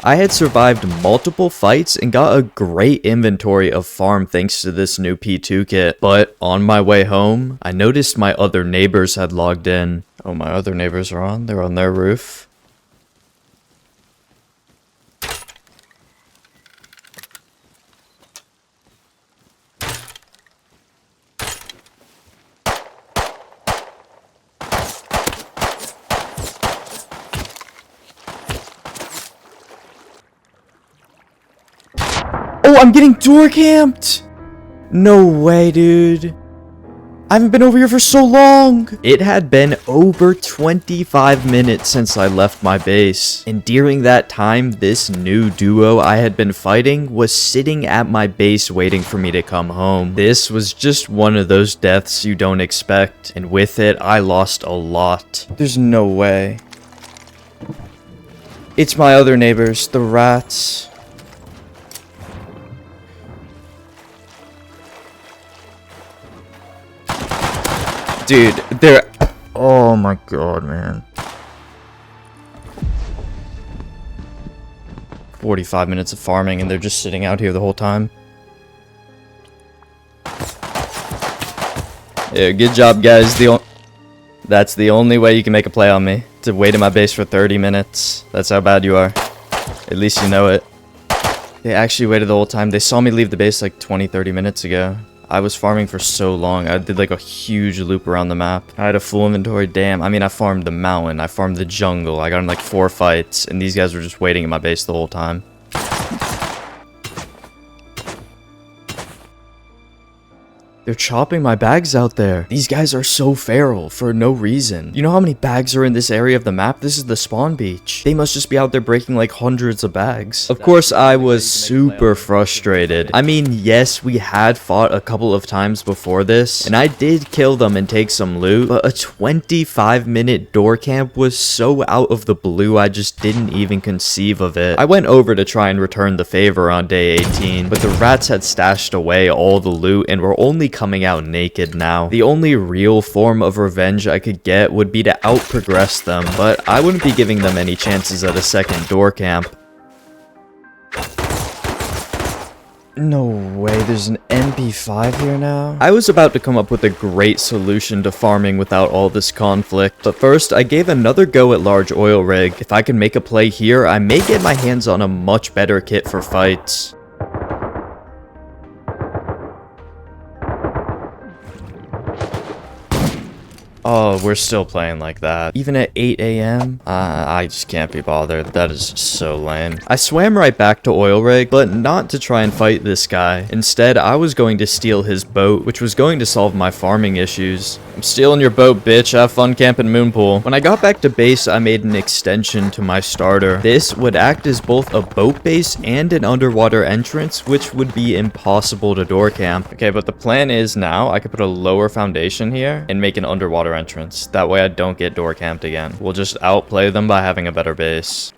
I had survived multiple fights and got a great inventory of farm thanks to this new P2 kit. But on my way home, I noticed my other neighbors had logged in. Oh, my other neighbors are on. They're on their roof. Oh, I'm getting door camped! No way, dude. I haven't been over here for so long. It had been over 25 minutes since I left my base. And during that time, this new duo I had been fighting was sitting at my base waiting for me to come home. This was just one of those deaths you don't expect. And with it, I lost a lot. There's no way. It's my other neighbors, the rats. Dude, they're... Oh my god, man. 45 minutes of farming and they're just sitting out here the whole time. Yeah, good job, guys. That's the only way you can make a play on me. To wait in my base for 30 minutes. That's how bad you are. At least you know it. They actually waited the whole time. They saw me leave the base like 20-30 minutes ago. I was farming for so long. I did like a huge loop around the map. I had a full inventory. Damn. I mean, I farmed the mountain. I farmed the jungle. I got in like 4 fights. And these guys were just waiting in my base the whole time. They're chopping my bags out there. These guys are so feral for no reason. You know how many bags are in this area of the map? This is the spawn beach. They must just be out there breaking like hundreds of bags. Of course, I was super frustrated. I mean, yes, we had fought a couple of times before this, and I did kill them and take some loot, but a 25-minute door camp was so out of the blue, I just didn't even conceive of it. I went over to try and return the favor on day 18, but the rats had stashed away all the loot and were only coming out naked now. The only real form of revenge I could get would be to out-progress them, but I wouldn't be giving them any chances at a second door camp. No way, there's an MP5 here now? I was about to come up with a great solution to farming without all this conflict, but first I gave another go at large oil rig. If I can make a play here, I may get my hands on a much better kit for fights. Oh, we're still playing like that. Even at 8 a.m.? I just can't be bothered. That is just so lame. I swam right back to Oil Rig, but not to try and fight this guy. Instead, I was going to steal his boat, which was going to solve my farming issues. I'm stealing your boat, bitch. Have fun camping Moonpool. When I got back to base, I made an extension to my starter. This would act as both a boat base and an underwater entrance, which would be impossible to door camp. Okay, but the plan is now I could put a lower foundation here and make an underwater entrance. That way I don't get door camped again. We'll just outplay them by having a better base.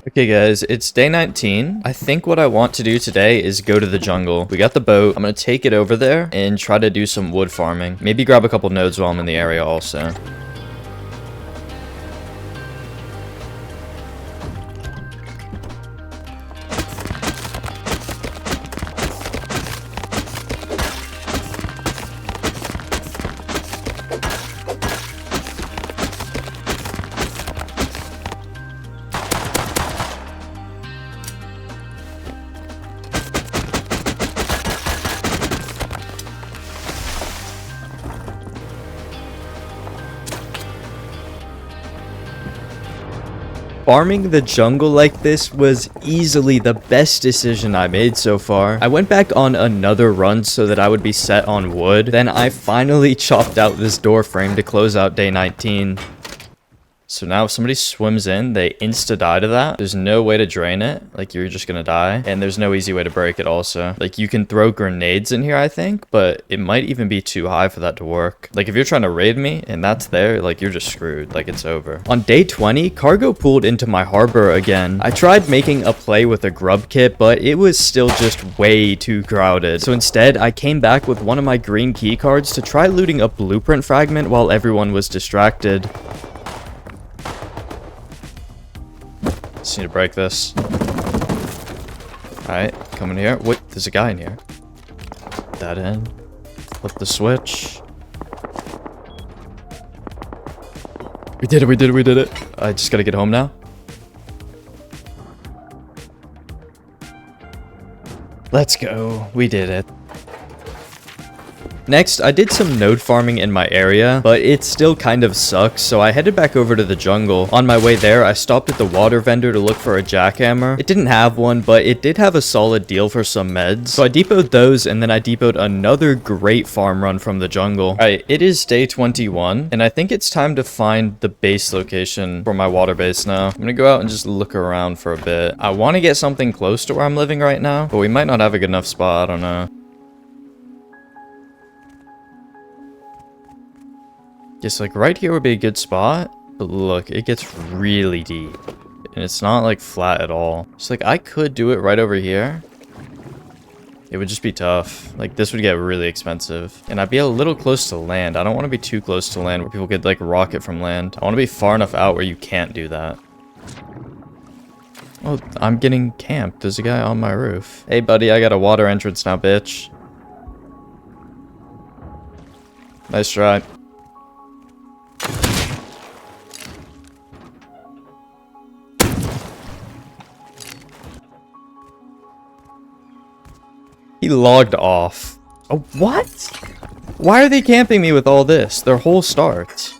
Okay guys, it's day 19. I think what I want to do today is go to the jungle. We got the boat. I'm gonna take it over there and try to do some wood farming. Maybe grab a couple nodes while I'm in the area also. Farming the jungle like this was easily the best decision I made so far. I went back on another run so that I would be set on wood. Then I finally chopped out this door frame to close out day 19. So now if somebody swims in, they insta-die to that. There's no way to drain it. Like, you're just gonna die. And there's no easy way to break it also. Like, you can throw grenades in here, I think, but it might even be too high for that to work. Like, if you're trying to raid me and that's there, like, you're just screwed. Like, it's over. On day 20, cargo pulled into my harbor again. I tried making a play with a grub kit, but it was still just way too crowded. So instead, I came back with one of my green key cards to try looting a blueprint fragment while everyone was distracted. Just need to break this. Alright, come in here. Wait, there's a guy in here. That in. Flip the switch. We did it, we did it, we did it. I just gotta get home now. Let's go. We did it. Next, I did some node farming in my area, but it still kind of sucks, so I headed back over to the jungle. On my way there, I stopped at the water vendor to look for a jackhammer. It didn't have one, but it did have a solid deal for some meds. So I depoted those, and then I depoted another great farm run from the jungle. Alright, it is day 21, and I think it's time to find the base location for my water base now. I'm gonna go out and just look around for a bit. I want to get something close to where I'm living right now, but we might not have a good enough spot, I don't know. Just like right here would be a good spot, but look, it gets really deep and it's not like flat at all. So like I could do it right over here. It would just be tough. Like this would get really expensive and I'd be a little close to land. I don't want to be too close to land where people could like rocket from land. I want to be far enough out where you can't do that. Oh, I'm getting camped. There's a guy on my roof. Hey buddy, I got a water entrance now, bitch. Nice try. He logged off. Oh, what? Why are they camping me with all this? Their whole start.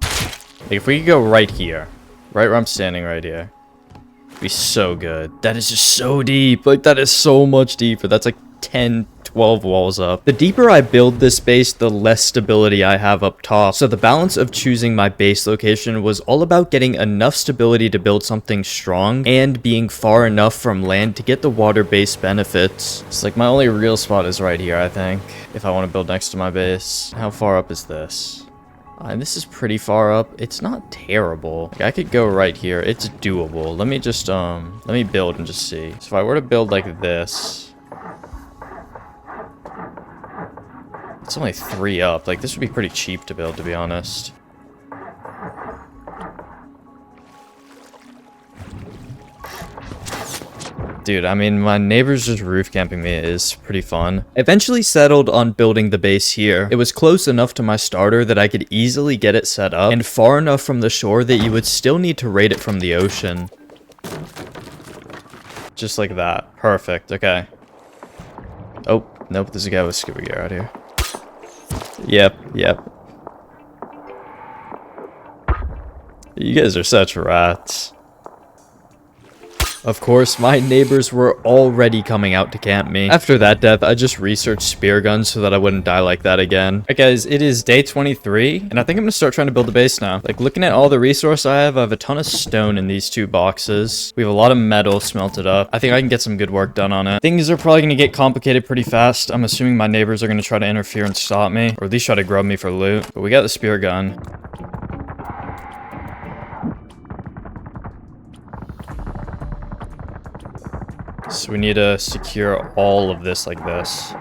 Like, if we could go right here. Right where I'm standing right here. It'd be so good. That is just so deep. Like, that is so much deeper. That's like 10, 12 walls up. The deeper I build this base, the less stability I have up top. So the balance of choosing my base location was all about getting enough stability to build something strong and being far enough from land to get the water base benefits. It's like my only real spot is right here, I think, if I want to build next to my base. How far up is this? This is pretty far up. It's not terrible. Like, I could go right here. It's doable. Let me just, let me build and just see. So if I were to build like this, it's only 3 up. Like, this would be pretty cheap to build, to be honest. Dude, I mean, my neighbors just roof camping me is pretty fun. I eventually settled on building the base here. It was close enough to my starter that I could easily get it set up, and far enough from the shore that you would still need to raid it from the ocean. Just like that. Perfect. Okay. Oh, nope. There's a guy with scuba gear out here. Yep. You guys are such rats. Of course, my neighbors were already coming out to camp me. After that death, I just researched spear guns so that I wouldn't die like that again. Alright guys, it is day 23, and I think I'm gonna start trying to build a base now. Like, looking at all the resource I have a ton of stone in these 2 boxes. We have a lot of metal smelted up. I think I can get some good work done on it. Things are probably gonna get complicated pretty fast. I'm assuming my neighbors are gonna try to interfere and stop me, or at least try to grub me for loot. But we got the spear gun. So we need to secure all of this like this.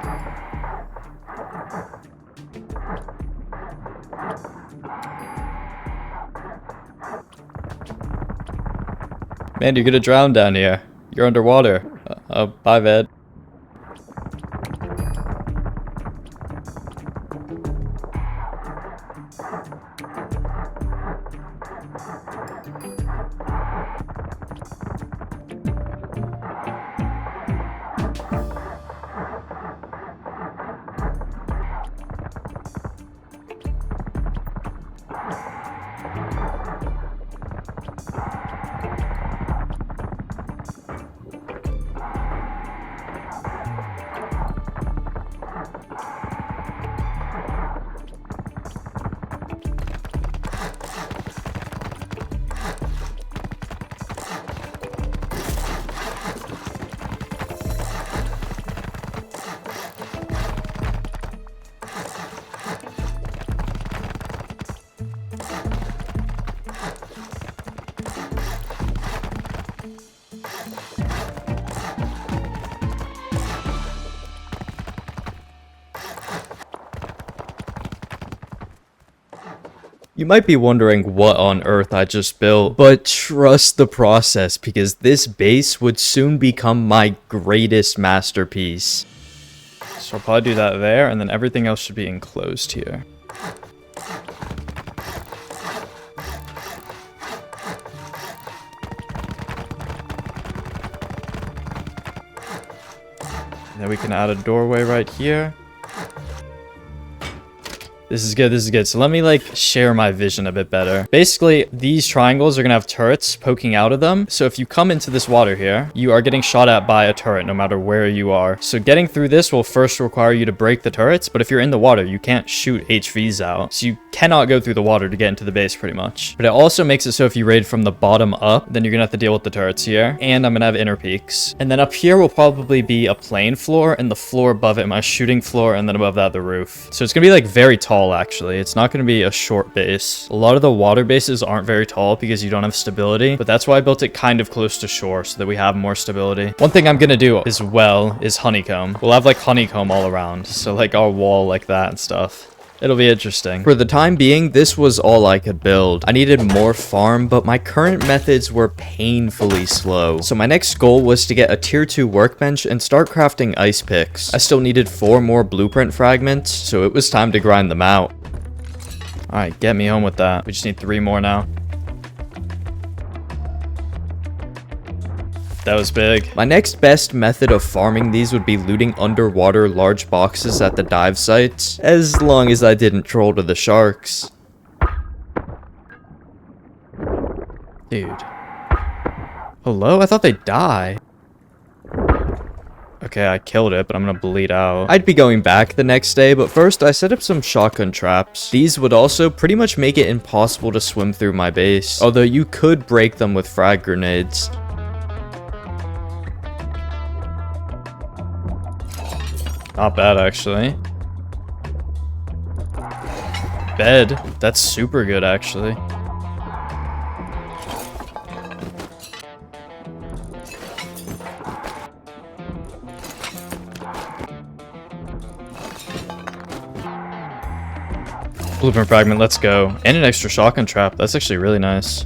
Man, you're gonna drown down here. You're underwater. Oh, bye, Ved. You might be wondering what on earth I just built, but trust the process because this base would soon become my greatest masterpiece. So I'll probably do that there, and then everything else should be enclosed here. And then we can add a doorway right here. This is good. So let me like share my vision a bit better. Basically, these triangles are gonna have turrets poking out of them. So if you come into this water here, you are getting shot at by a turret no matter where you are. So getting through this will first require you to break the turrets, but if you're in the water, you can't shoot HVs out. So you cannot go through the water to get into the base pretty much. But it also makes it so if you raid from the bottom up, then you're gonna have to deal with the turrets here. And I'm gonna have inner peaks. And then up here will probably be a plain floor, and the floor above it, my shooting floor, and then above that, the roof. So it's gonna be like very tall actually. It's not going to be a short base. A lot of the water bases aren't very tall because you don't have stability, but that's why I built it kind of close to shore so that we have more stability. One thing I'm going to do as well is honeycomb. We'll have like honeycomb all around. So like our wall like that and stuff. It'll be interesting. For the time being, this was all I could build. I needed more farm, but my current methods were painfully slow. So my next goal was to get a tier 2 workbench and start crafting ice picks. I still needed 4 more blueprint fragments, so it was time to grind them out. Alright, get me home with that. We just need 3 more now. That was big. My next best method of farming these would be looting underwater large boxes at the dive sites, as long as I didn't troll to the sharks. Dude. Hello? I thought they'd die. Okay, I killed it, but I'm gonna bleed out. I'd be going back the next day, but first I set up some shotgun traps. These would also pretty much make it impossible to swim through my base, although you could break them with frag grenades. Not bad, actually. Bed. That's super good, actually. Blueprint fragment, let's go. And an extra shotgun trap. That's actually really nice.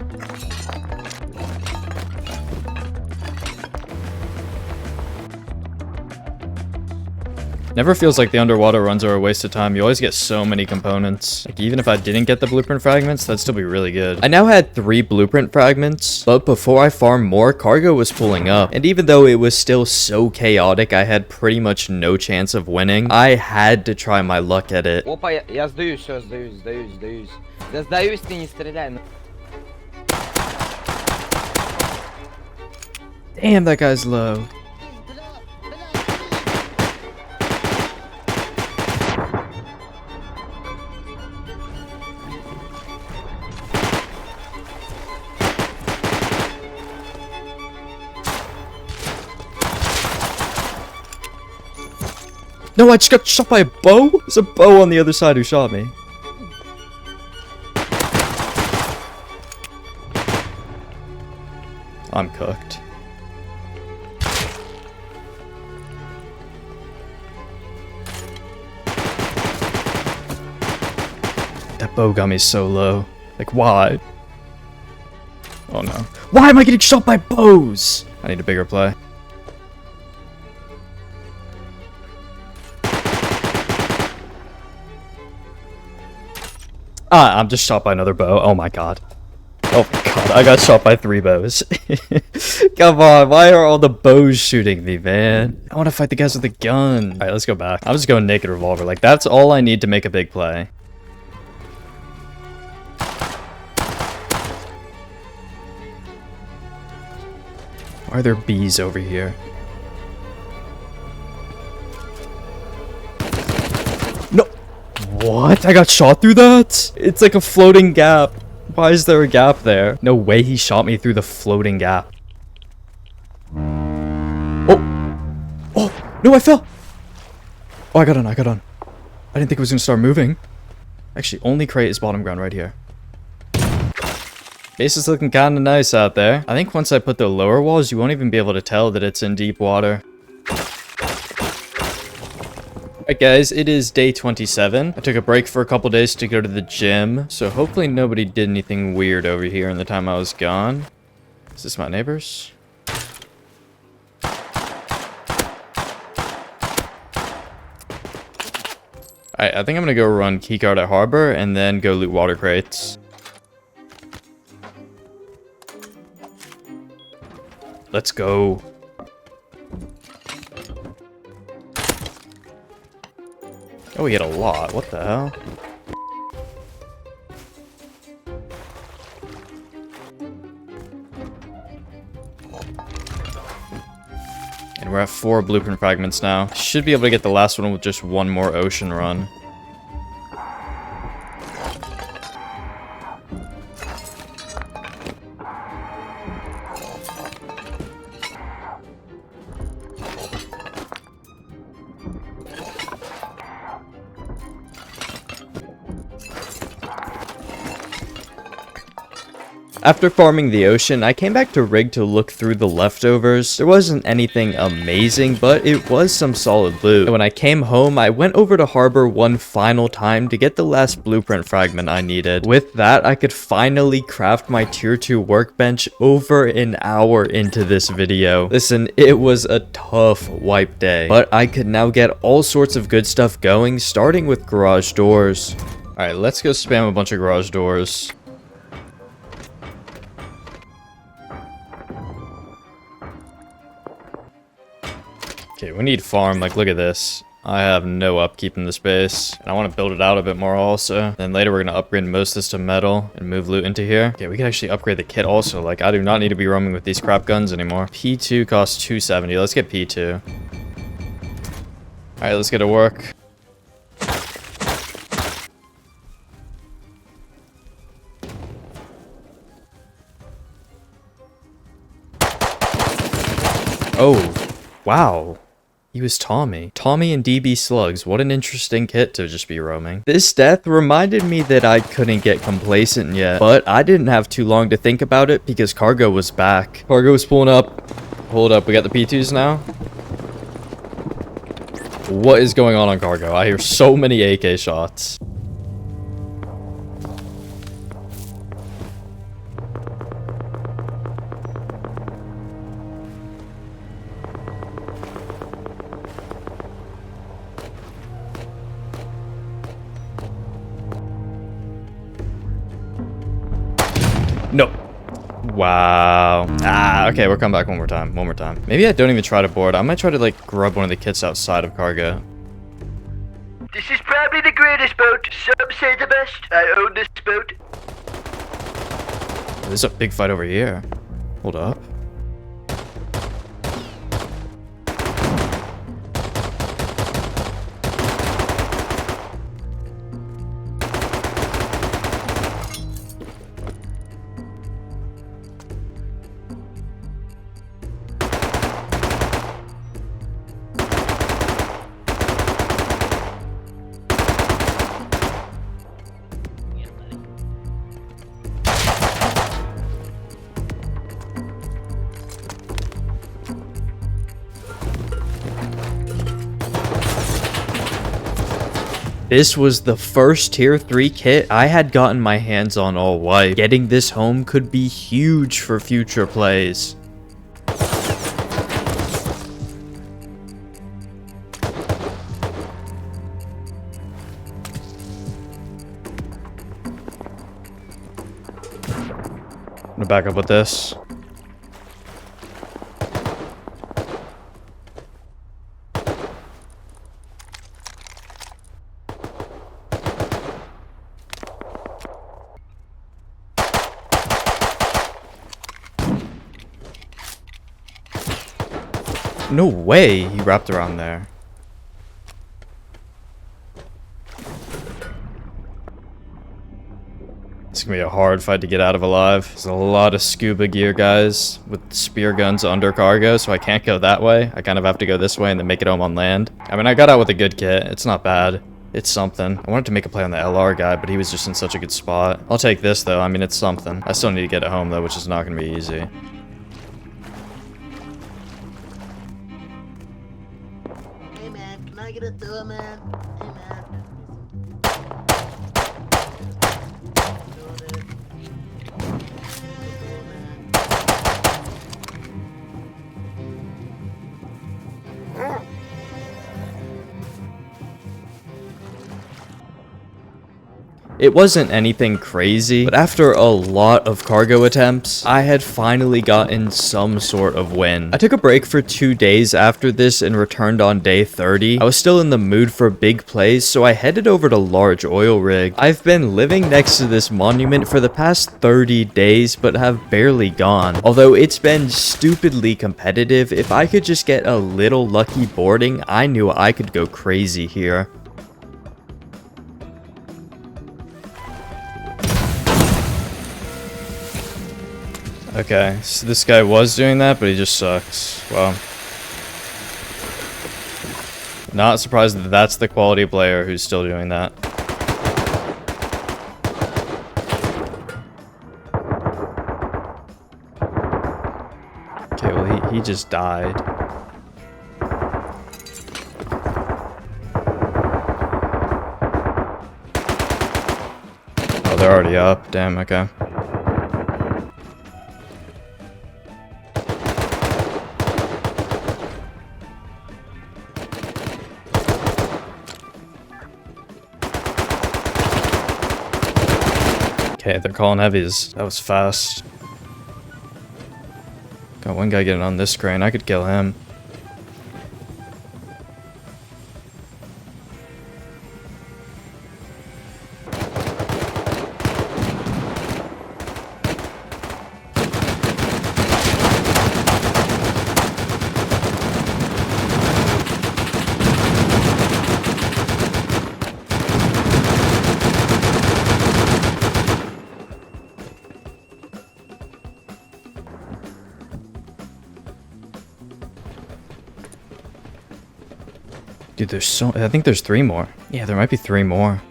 Never feels like the underwater runs are a waste of time. You always get so many components. Like, even if I didn't get the blueprint fragments, that'd still be really good. I now had 3 blueprint fragments, but before I farmed more, cargo was pulling up. And even though it was still so chaotic, I had pretty much no chance of winning. I had to try my luck at it. Опа, я сдаю, все, сдаюсь. Да сдаюсь, ты не стреляй. Damn, that guy's low. No, I just got shot by a bow? There's a bow on the other side who shot me. I'm cooked. That bow got me so low. Like, why? Oh no. Why am I getting shot by bows? I need a bigger play. Ah, I'm just shot by another bow. Oh my god. Oh my god, I got shot by 3 bows. Come on, why are all the bows shooting me, man? I want to fight the guys with the gun. Alright, let's go back. I'm just going naked revolver. Like, that's all I need to make a big play. Why are there bees over here? No! What? I got shot through that? It's like a floating gap. Why is there a gap there? No way he shot me through the floating gap. Oh! Oh! No, I fell! Oh, I got on. I didn't think it was gonna start moving. Actually, only crate is bottom ground right here. Base is looking kinda nice out there. I think once I put the lower walls, you won't even be able to tell that it's in deep water. Alright guys, it is day 27. I took a break for a couple days to go to the gym, so hopefully nobody did anything weird over here in the time I was gone. Is this my neighbors? Alright, I think I'm gonna go run keycard at Harbor and then go loot water crates. Let's go. Oh, we had a lot. What the hell? And we're at 4 blueprint fragments now. Should be able to get the last one with just 1 more ocean run. After farming the ocean, I came back to rig to look through the leftovers. There wasn't anything amazing, but it was some solid loot. And when I came home, I went over to Harbor one final time to get the last blueprint fragment I needed. With that, I could finally craft my tier 2 workbench over an hour into this video. Listen, it was a tough wipe day, but I could now get all sorts of good stuff going, starting with garage doors. Alright, let's go spam a bunch of garage doors. Okay, we need farm. Like, look at this. I have no upkeep in this base, and I want to build it out a bit more also. Then later we're going to upgrade most of this to metal and move loot into here. Okay, we can actually upgrade the kit also. Like, I do not need to be roaming with these crap guns anymore. P2 costs 270. Let's get P2. Alright, let's get to work. Oh, wow. He was Tommy. Tommy and DB Slugs. What an interesting kit to just be roaming. This death reminded me that I couldn't get complacent yet, but I didn't have too long to think about it because cargo was back. Cargo was pulling up. Hold up, we got the P2s now. What is going on cargo? I hear so many AK shots. No. Wow. Ah, okay, we'll come back one more time. One more time. Maybe I don't even try to board. I might try to, like, grab one of the kits outside of cargo. This is probably the greatest boat. Some say the best. I own this boat. There's a big fight over here. Hold up. This was the first tier 3 kit I had gotten my hands on all white. Getting this home could be huge for future plays. I'm gonna back up with this. No way he wrapped around there. It's gonna be a hard fight to get out of alive. There's a lot of scuba gear guys with spear guns under cargo, so I can't go that way. I kind of have to go this way and then make it home on land. I mean, I got out with a good kit. It's not bad. It's something. I wanted to make a play on the LR guy, but he was just in such a good spot. I'll take this though. I mean, it's something. I still need to get it home though, which is not gonna be easy. Hey man, can I get a throw, man? Hey man. It wasn't anything crazy, but after a lot of cargo attempts, I had finally gotten some sort of win. I took a break for 2 days after this and returned on day 30. I was still in the mood for big plays, so I headed over to Large Oil Rig. I've been living next to this monument for the past 30 days, but have barely gone. Although it's been stupidly competitive, if I could just get a little lucky boarding, I knew I could go crazy here. Okay, so this guy was doing that, but he just sucks. Well, not surprised that that's the quality player who's still doing that. Okay, well, he just died. Oh, they're already up. Damn, okay. Okay, they're calling heavies. That was fast. Got one guy getting on this crane. I could kill him. Dude, there's so... I think there's 3 more. Yeah, there might be 3 more.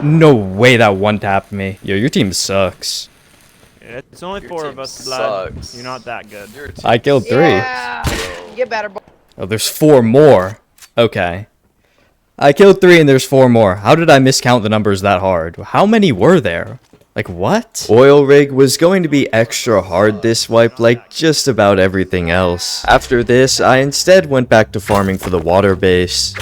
No way that one tapped me. Yo, your team sucks. It's only Your 4 of team us, lad. sucks. You're not that good. Your team I killed 3. Yeah. Get better, boy. Oh, there's 4 more. Okay. I killed 3 and there's 4 more. How did I miscount the numbers that hard? How many were there? Like, what? Oil rig was going to be extra hard this wipe, like just about everything else. After this, I instead went back to farming for the water base.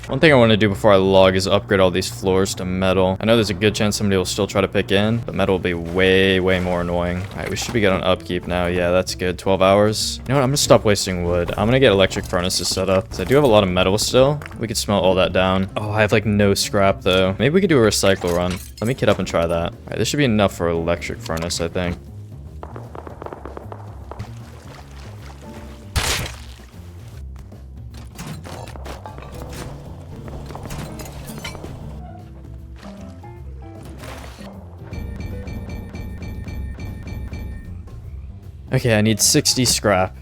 One thing I want to do before I log is upgrade all these floors to metal. I know there's a good chance somebody will still try to pick in, but metal will be way more annoying. Alright, we should be good on upkeep now. Yeah, that's good. 12 hours. You know what? I'm gonna stop wasting wood. I'm gonna get electric furnaces set up, because I do have a lot of metal still. We could smelt all that down. Oh, I have like no scrap though. Maybe we could do a recycle run. Let me kit up and try that. Alright, this should be enough for electric furnace, I think. Okay, I need 60 scrap.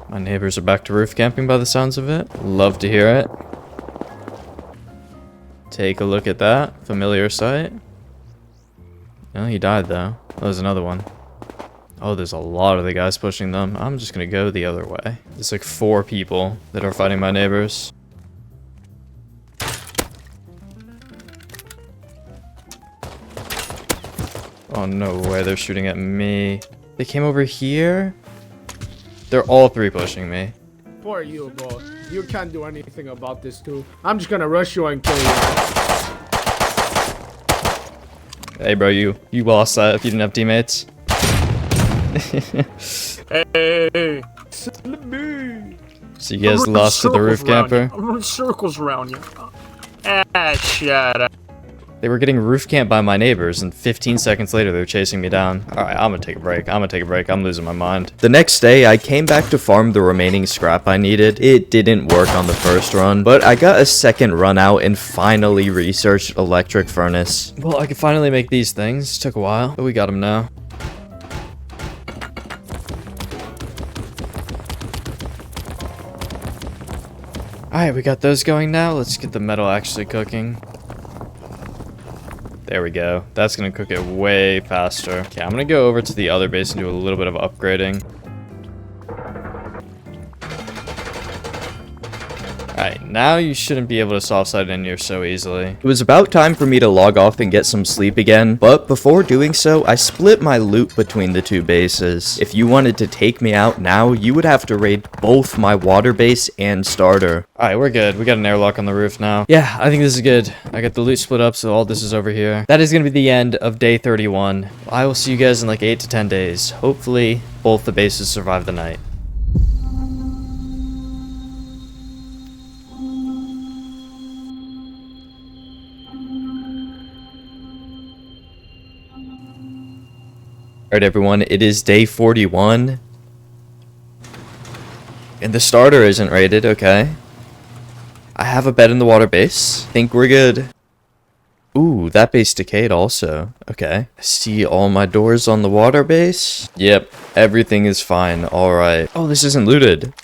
My neighbors are back to roof camping by the sounds of it. Love to hear it. Take a look at that. Familiar sight. Oh, he died though. Oh, there's another one. Oh, there's a lot of the guys pushing them. I'm just gonna go the other way. There's like 4 people that are fighting my neighbors. Oh, no way, they're shooting at me. They came over here? They're all 3 pushing me. Poor you, bro. You can't do anything about this, too. I'm just gonna rush you and kill you. Hey, bro, you lost that if you didn't have teammates. Hey. So you guys lost to the roof camper? I'm running circles around you. Ah, shut up. They were getting roof camped by my neighbors, and 15 seconds later, they're chasing me down. Alright, I'm gonna take a break. I'm losing my mind. The next day, I came back to farm the remaining scrap I needed. It didn't work on the first run, but I got a second run out and finally researched electric furnace. Well, I could finally make these things. Took a while, but we got them now. Alright, we got those going now. Let's get the metal actually cooking. There we go. That's gonna cook it way faster. Okay, I'm gonna go over to the other base and do a little bit of upgrading. Alright, now you shouldn't be able to soft side in here so easily. It was about time for me to log off and get some sleep again, but before doing so, I split my loot between the 2 bases. If you wanted to take me out now, you would have to raid both my water base and starter. Alright, we're good. We got an airlock on the roof now. Yeah, I think this is good. I got the loot split up, so all this is over here. That is going to be the end of day 31. I will see you guys in like 8 to 10 days. Hopefully, both the bases survive the night. Alright everyone, it is day 41. And the starter isn't rated, okay. I have a bed in the water base. Think we're good. Ooh, that base decayed also. Okay. I see all my doors on the water base. Yep, everything is fine. Alright. Oh, this isn't looted.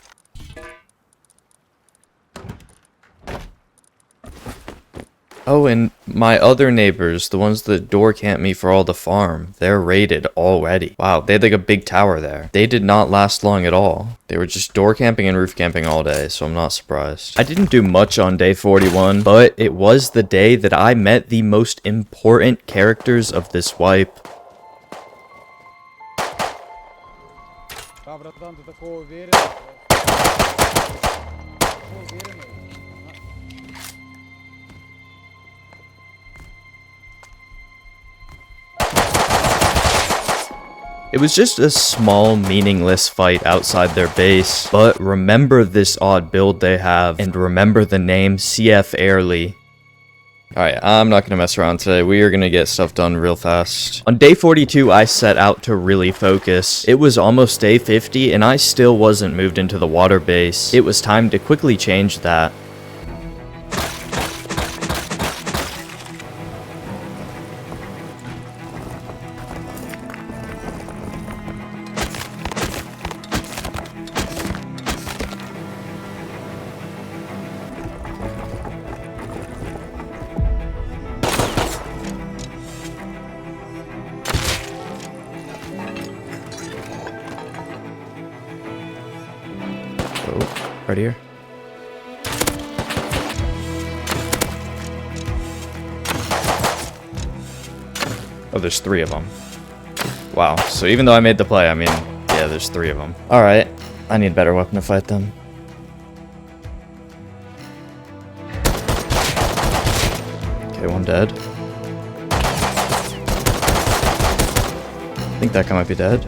Oh, and my other neighbors, the ones that door camp me for all the farm, they're raided already. Wow, they had like a big tower there. They did not last long at all. They were just door camping and roof camping all day, so I'm not surprised. I didn't do much on day 41, but it was the day that I met the most important characters of this wipe. It was just a small, meaningless fight outside their base, but remember this odd build they have, and remember the name CF Airly. Alright, I'm not gonna mess around today. We are gonna get stuff done real fast. On day 42, I set out to really focus. It was almost day 50, and I still wasn't moved into the water base. It was time to quickly change that. Oh, right here. Oh, there's 3 of them. Wow. So even though I made the play, I mean, yeah, there's 3 of them. All right. I need a better weapon to fight them. Okay, 1 dead. I think that guy might be dead.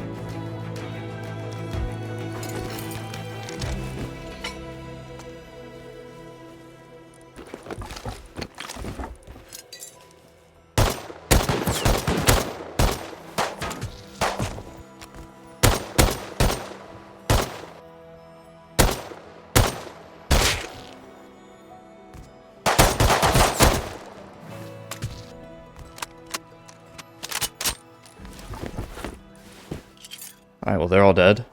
Alright, well, they're all dead.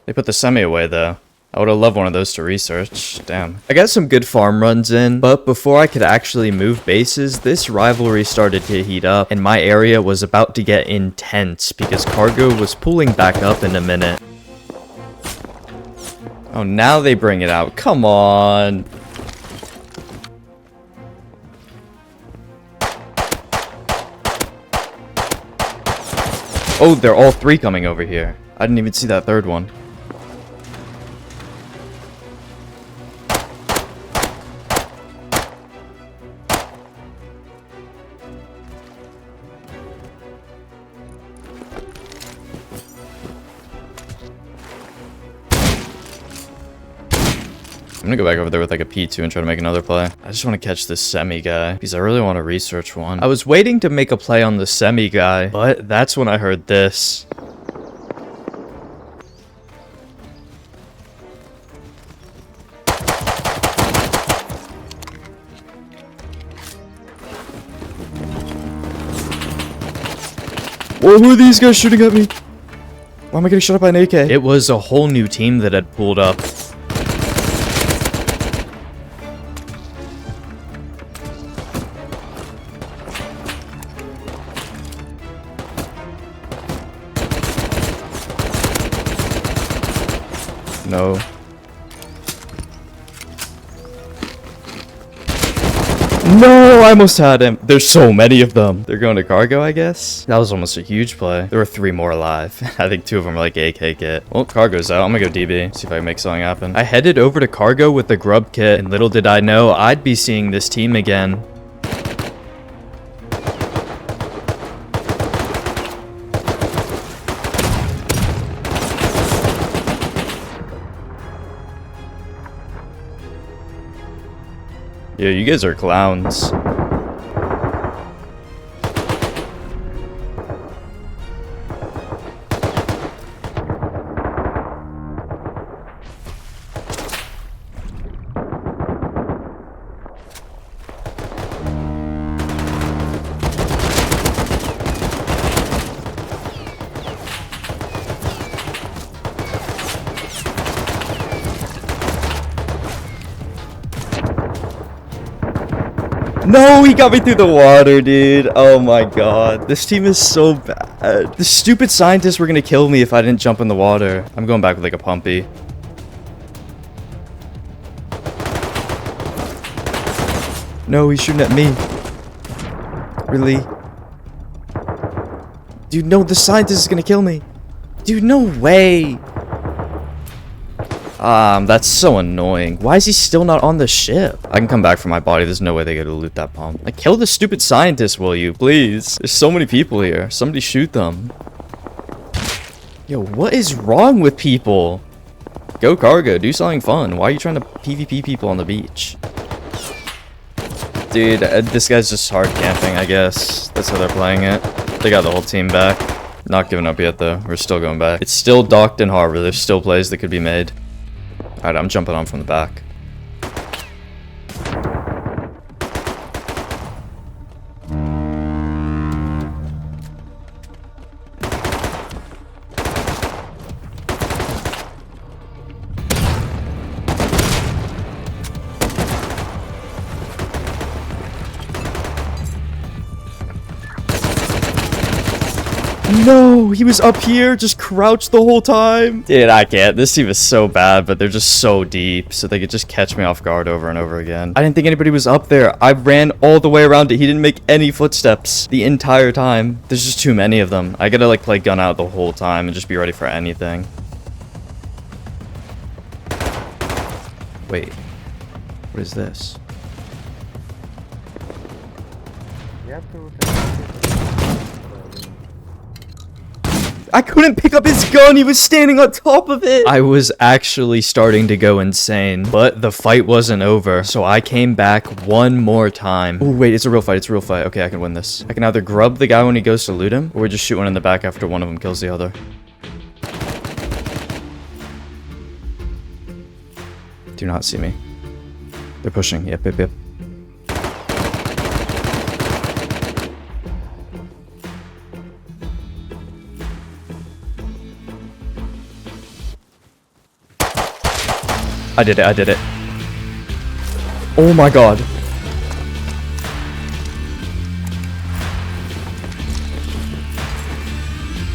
They put the semi away, though. I would have loved one of those to research. Damn. I got some good farm runs in, but before I could actually move bases, this rivalry started to heat up, and my area was about to get intense because cargo was pulling back up in a minute. Oh, now they bring it out. Come on. Oh, they're all 3 coming over here. I didn't even see that 3rd one. I'm gonna go back over there with like a P2 and try to make another play. I just want to catch this semi guy because I really want to research one. I was waiting to make a play on the semi guy, but that's when I heard this. Whoa, who are these guys shooting at me? Why am I getting shot up by an AK? It was a whole new team that had pulled up. No. No, I almost had him. There's so many of them. They're going to cargo, I guess. That was almost a huge play. There were 3 more alive. I think 2 of them are like AK kit. Well, cargo's out. I'm gonna go DB. See if I can make something happen. I headed over to cargo with the grub kit, and little did I know I'd be seeing this team again. Yeah, you guys are clowns. No, he got me through the water, dude. Oh my god. This team is so bad. The stupid scientists were gonna kill me if I didn't jump in the water. I'm going back with like a pumpy. No, he's shooting at me. Really? Dude, no, the scientist is gonna kill me. Dude, no way. That's so annoying. Why is he still not on the ship? I can come back for my body. There's no way they get to loot that pump. Like, kill the stupid scientist, will you? Please. There's so many people here. Somebody shoot them. Yo, what is wrong with people? Go cargo. Do something fun. Why are you trying to PvP people on the beach? Dude, this guy's just hard camping, I guess. That's how they're playing it. They got the whole team back. Not giving up yet, though. We're still going back. It's still docked in harbor. There's still plays that could be made. Alright, I'm jumping on from the back. No, he was up here, just crouched the whole time. Dude, I can't. This team is so bad, but they're just so deep, so they could just catch me off guard over and over again. I didn't think anybody was up there. I ran all the way around it. He didn't make any footsteps the entire time. There's just too many of them. I gotta like play gun out the whole time and just be ready for anything. Wait, what is this? I couldn't pick up his gun. He was standing on top of it. I was actually starting to go insane, but the fight wasn't over. So I came back one more time. Oh, wait, it's a real fight. It's a real fight. Okay, I can win this. I can either grub the guy when he goes to loot him, or just shoot one in the back after one of them kills the other. Do not see me. They're pushing. Yep, yep, yep. I did it, I did it. Oh my god.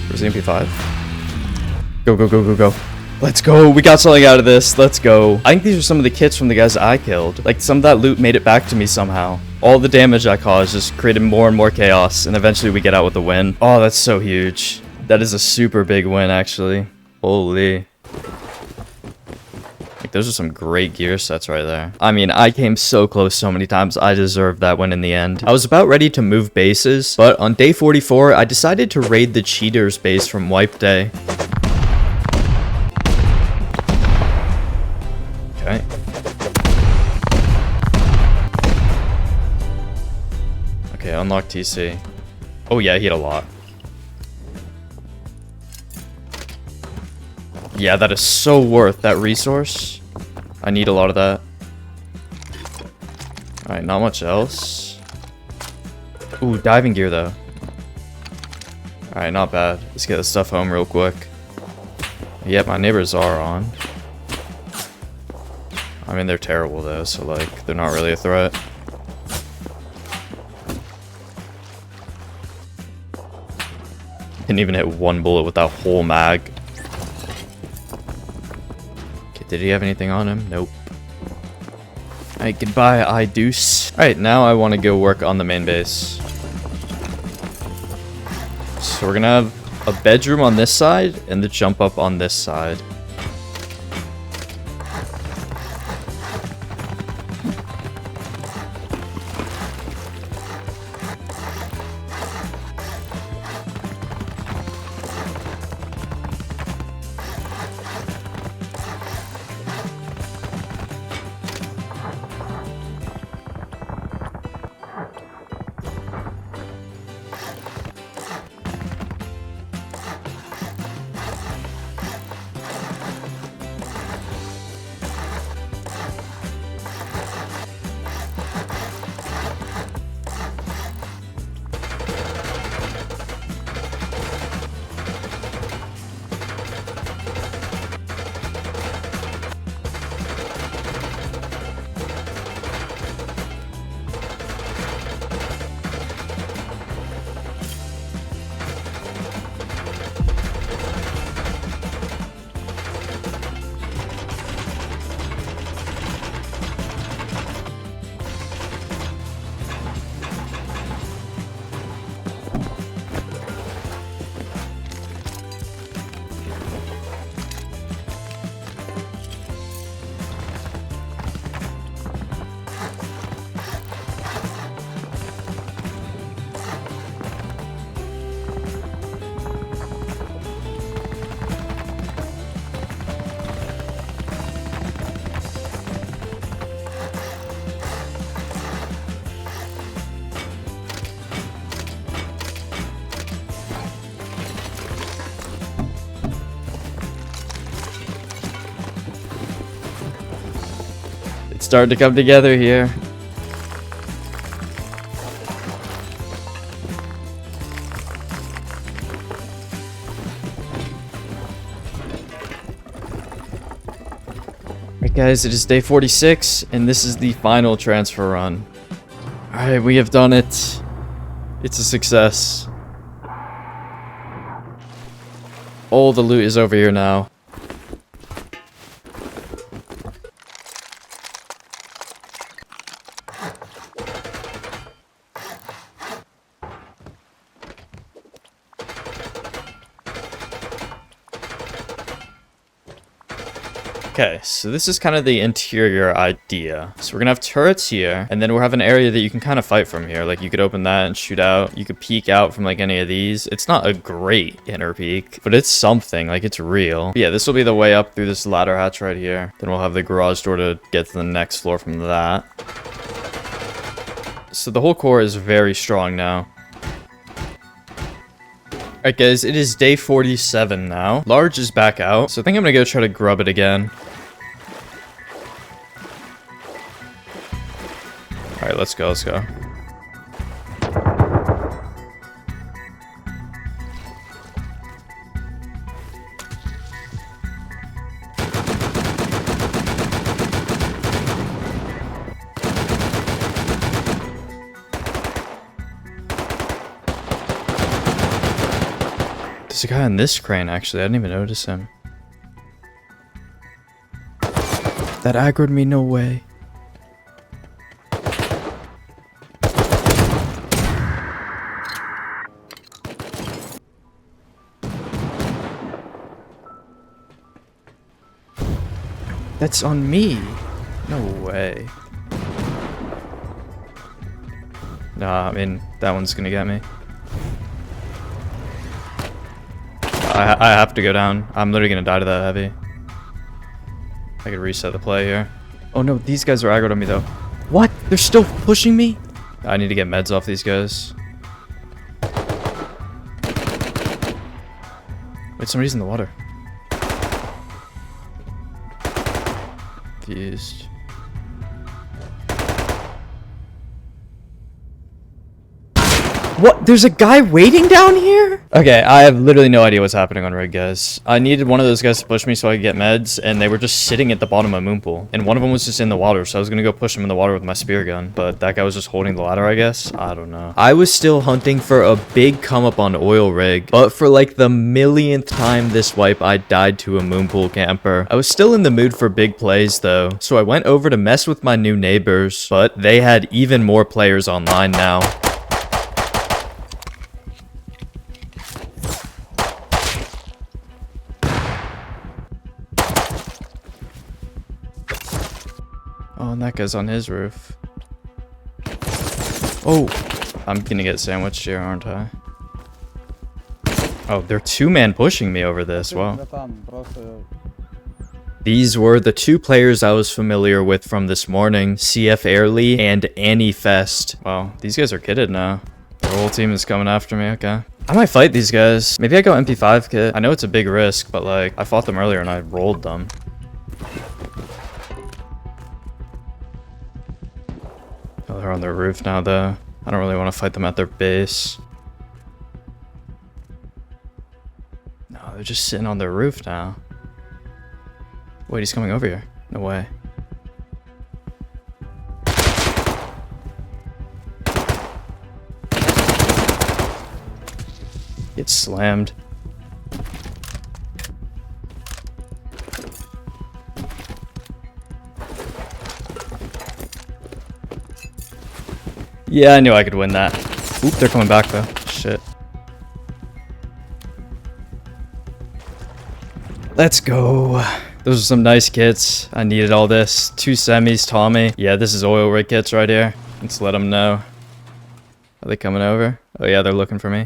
Where's the MP5? Go, go, go, go, go. Let's go. We got something out of this. Let's go. I think these are some of the kits from the guys I killed. Like, some of that loot made it back to me somehow. All the damage I caused just created more and more chaos, and eventually we get out with a win. Oh, that's so huge. That is a super big win, actually. Holy. Those are some great gear sets right there. I mean, I came so close so many times. I deserved that win in the end. I was about ready to move bases, but on day 44, I decided to raid the cheaters base from wipe day. Okay. Okay, unlock TC. Oh yeah, he had a lot. Yeah, that is so worth that resource. I need a lot of that. Alright, not much else. Ooh, diving gear though. Alright, not bad. Let's get this stuff home real quick. Yep, my neighbors are on. I mean, they're terrible though, so like, they're not really a threat. Didn't even hit one bullet with that whole mag. Did he have anything on him? Nope. Alright, goodbye, I deuce. Alright, now I want to go work on the main base. So we're gonna have a bedroom on this side and the jump up on this side. Starting to come together here. Alright guys, it is day 46 and this is the final transfer run. Alright, we have done it. It's a success. All the loot is over here now. Okay, so this is kind of the interior idea. So we're gonna have turrets here, and then we'll have an area that you can kind of fight from here. Like, you could open that and shoot out. You could peek out from, like, any of these. It's not a great inner peek, but it's something. Like, it's real. But yeah, this will be the way up through this ladder hatch right here. Then we'll have the garage door to get to the next floor from that. So the whole core is very strong now. Alright guys, it is day 47 now. Large is back out, so I think I'm gonna go try to grub it again. Alright, let's go, let's go. There's a guy on this crane, actually. I didn't even notice him. That aggroed me, no way. That's on me. No way. Nah, I mean, that one's gonna get me. I have to go down. I'm literally gonna die to that heavy. I could reset the play here. Oh no, these guys are aggroed on me though. What? They're still pushing me? I need to get meds off these guys. Wait, somebody's in the water. Confused. What? There's a guy waiting down here? Okay, I have literally no idea what's happening on rig, guys. I needed one of those guys to push me so I could get meds, and they were just sitting at the bottom of a moon pool. And one of them was just in the water, so I was gonna go push him in the water with my spear gun. But that guy was just holding the ladder, I guess. I don't know. I was still hunting for a big come up on oil rig, but for like the millionth time this wipe, I died to a moon pool camper. I was still in the mood for big plays though, so I went over to mess with my new neighbors, but they had even more players online now. Oh, and that guy's on his roof. Oh, I'm gonna get sandwiched here, aren't I? Oh, they're two-man pushing me over this. Wow. These were the two players I was familiar with from this morning, CF Airly and Annie Fest. Wow, these guys are kitted now. The whole team is coming after me, okay. I might fight these guys. Maybe I go MP5 kit. I know it's a big risk, but like, I fought them earlier and I rolled them. Oh, they're on their roof now, though. I don't really want to fight them at their base. No, they're just sitting on their roof now. Wait, he's coming over here. No way. Get slammed. Yeah, I knew I could win that. Oop, they're coming back though. Shit. Let's go. Those are some nice kits. I needed all this. 2 semis, Tommy. Yeah, this is oil rig kits right here. Let's let them know. Are they coming over? Oh yeah, they're looking for me.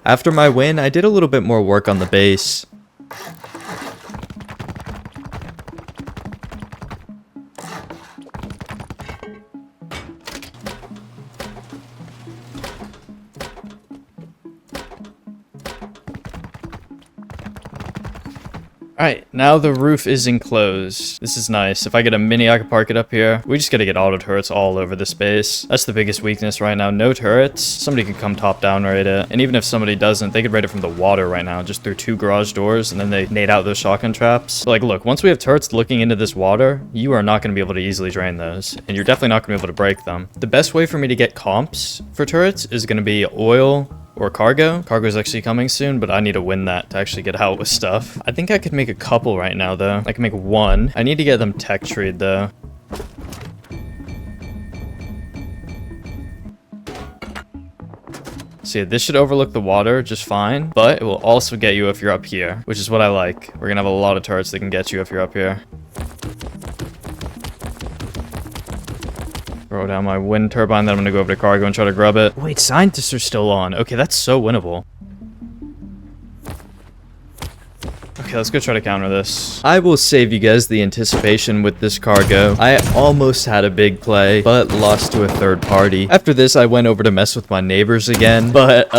After my win, I did a little bit more work on the base. Alright, now the roof is enclosed. This is nice. If I get a mini, I can park it up here. We just gotta get auto turrets all over this base. That's the biggest weakness right now. No turrets. Somebody can come top down raid it. And even if somebody doesn't, they could raid it from the water right now, just through 2 garage doors, and then they nade out those shotgun traps. But like, look, once we have turrets looking into this water, you are not gonna be able to easily drain those. And you're definitely not gonna be able to break them. The best way for me to get comps for turrets is gonna be oil, Or cargo. Cargo's actually coming soon, but I need to win that to actually get out with stuff. I think I could make a couple right now, though. I can make one. I need to get them tech treed, though. See, this should overlook the water just fine, but it will also get you if you're up here, which is what I like. We're gonna have a lot of turrets that can get you if you're up here. Throw down my wind turbine, then I'm gonna go over to cargo and try to grub it. Wait, scientists are still on. Okay, that's so winnable. Okay, let's go try to counter this. I will save you guys the anticipation with this cargo. I almost had a big play, but lost to a third party. After this, I went over to mess with my neighbors again, but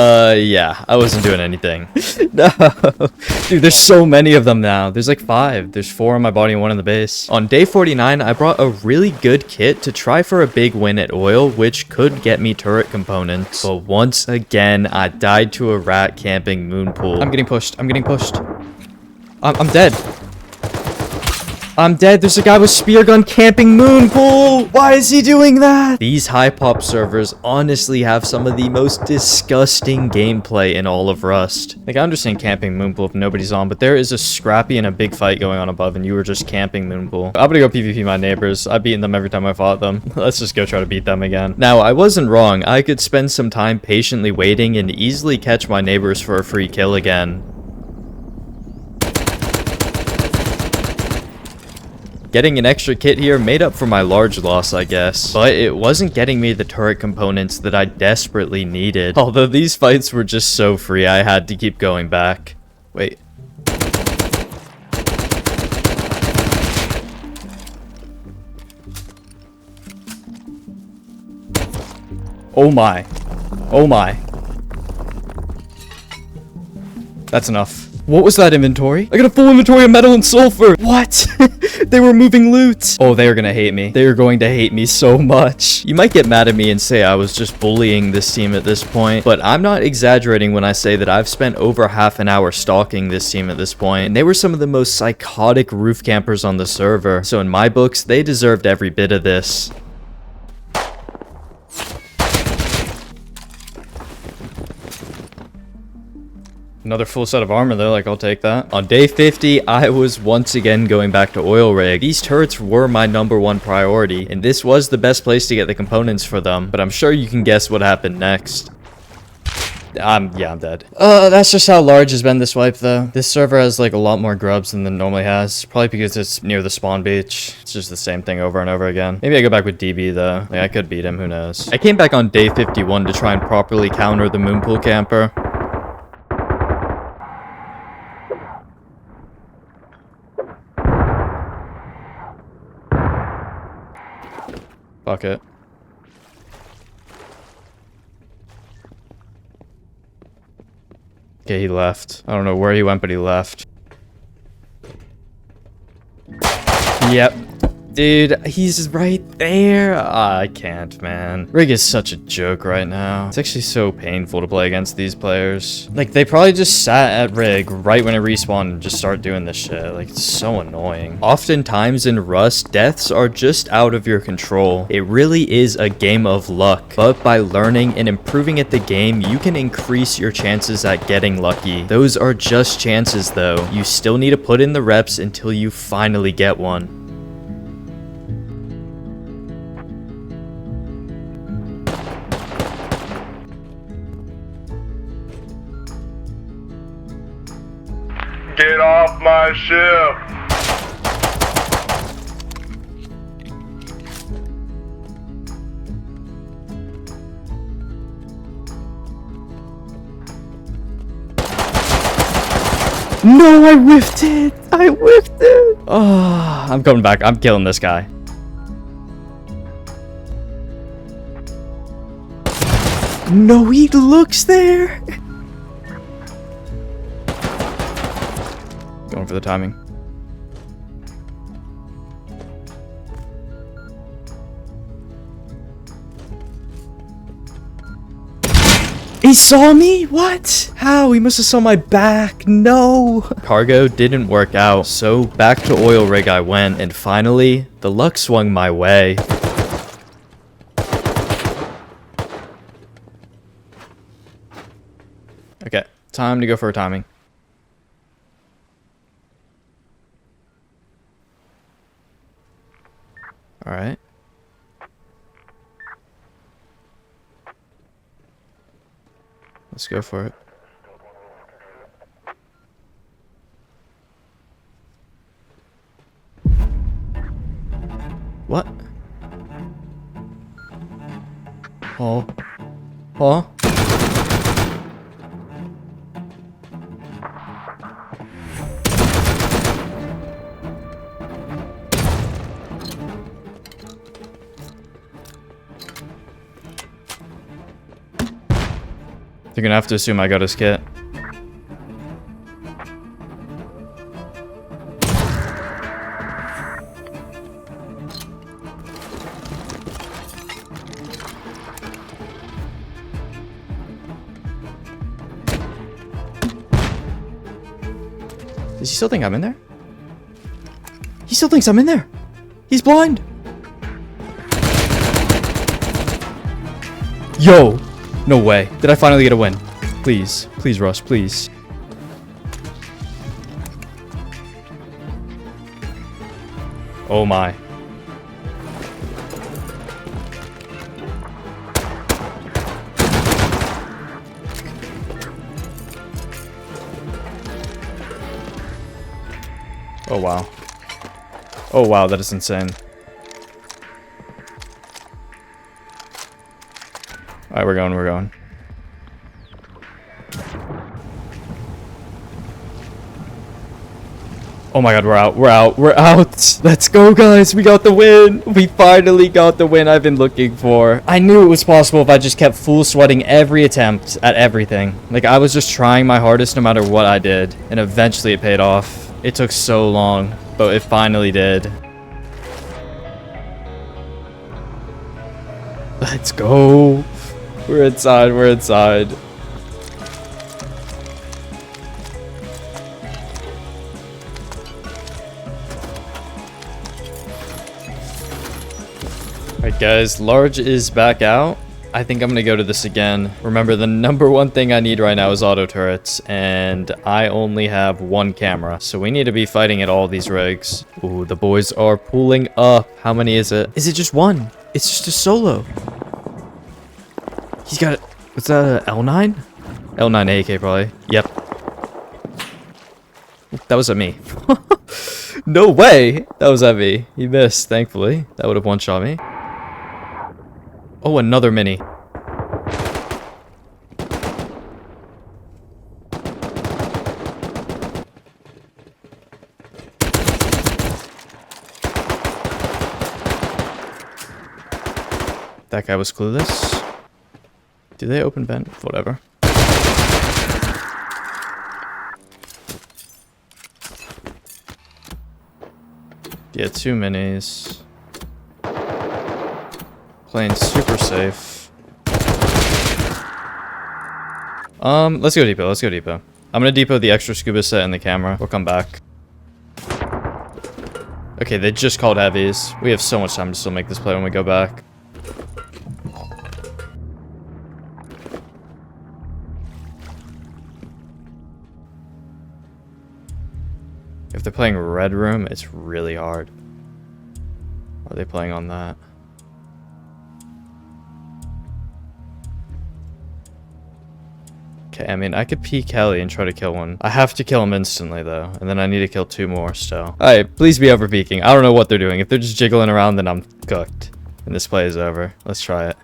yeah, I wasn't doing anything. No, dude, there's so many of them now. There's like 5. There's 4 on my body and 1 in the base. On day 49, I brought a really good kit to try for a big win at oil, which could get me turret components. But once again, I died to a rat camping moon pool. I'm getting pushed. I'm getting pushed. I'm dead. I'm dead. There's a guy with spear gun camping moon pool. Why is he doing that? These high pop servers honestly have some of the most disgusting gameplay in all of Rust. Like, I understand camping moon pool if nobody's on, but there is a scrappy and a big fight going on above and you were just camping moon pool. I'm gonna go PvP my neighbors. I've beaten them every time I fought them. Let's just go try to beat them again. Now, I wasn't wrong. I could spend some time patiently waiting and easily catch my neighbors for a free kill again. Getting an extra kit here made up for my large loss, I guess, but it wasn't getting me the turret components that I desperately needed. Although these fights were just so free, I had to keep going back. Wait. Oh my. Oh my. That's enough. What was that inventory? I got a full inventory of metal and sulfur. What? They were moving loot. Oh, they are gonna hate me. They are going to hate me so much. You might get mad at me and say I was just bullying this team at this point, but I'm not exaggerating when I say that I've spent over half an hour stalking this team at this point, and they were some of the most psychotic roof campers on the server. So in my books, they deserved every bit of this. Another full set of armor though, like I'll take that. On day 50, I was once again going back to oil rig. These turrets were my #1 priority, and this was the best place to get the components for them, but I'm sure you can guess what happened next. Yeah, I'm dead. That's just how large has been this wipe though. This server has like a lot more grubs than it normally has. Probably because it's near the spawn beach. It's just the same thing over and over again. Maybe I go back with DB though. Like, I could beat him, who knows. I came back on day 51 to try and properly counter the moonpool camper. Fuck it. Okay, he left. I don't know where he went, but he left. Yep. Dude, he's right there. I can't, man. Rig is such a joke right now. It's actually so painful to play against these players. Like, they probably just sat at Rig right when it respawned and just start doing this shit. Like, it's so annoying. Oftentimes in Rust, deaths are just out of your control. It really is a game of luck. But by learning and improving at the game, you can increase your chances at getting lucky. Those are just chances, though. You still need to put in the reps until you finally get one. Get off my ship! No, I whiffed it! I whiffed it! Oh, I'm coming back. I'm killing this guy. No, he looks there! Going for the timing. He saw me? What? How? He must have saw my back. No. Cargo didn't work out, so back to oil rig I went, and finally, the luck swung my way. Okay, time to go for a timing. Alright. Let's go for it. What? Oh. Oh. You're gonna have to assume I got his kit. Does he still think I'm in there? He still thinks I'm in there. He's blind. Yo. No way. Did I finally get a win? Please. Please, Rush. Please. Oh my. Oh wow. Oh wow, that is insane. Alright, we're going. Oh my god, we're out. Let's go, guys. We got the win. We finally got the win I've been looking for. I knew it was possible if I just kept full sweating every attempt at everything. Like, I was just trying my hardest no matter what I did. And eventually it paid off. It took so long, but it finally did. Let's go. We're inside. Alright guys, large is back out. I think I'm gonna go to this again. Remember, the number one thing I need right now is auto turrets, and I only have one camera, so we need to be fighting at all these rigs. Ooh, the boys are pulling up. How many is it? Is it just one? It's just a solo. He's got, what's that, a L9? L9 AK probably. Yep. That was at me. No way! That was at me. He missed, thankfully. That would have one-shot me. Oh, another mini. That guy was clueless. Do they open vent? Whatever. Yeah, 2 minis. Playing super safe. Let's go depot. I'm gonna depot the extra scuba set and the camera. We'll come back. Okay, they just called heavies. We have so much time to still make this play when we go back. If they're playing red room, it's really hard. Are they playing on that? Okay, I mean, I could peek Kelly and try to kill one. I have to kill him instantly, though. And then I need to kill 2 more still. Alright, please be over peeking. I don't know what they're doing. If they're just jiggling around, then I'm cooked. And this play is over. Let's try it.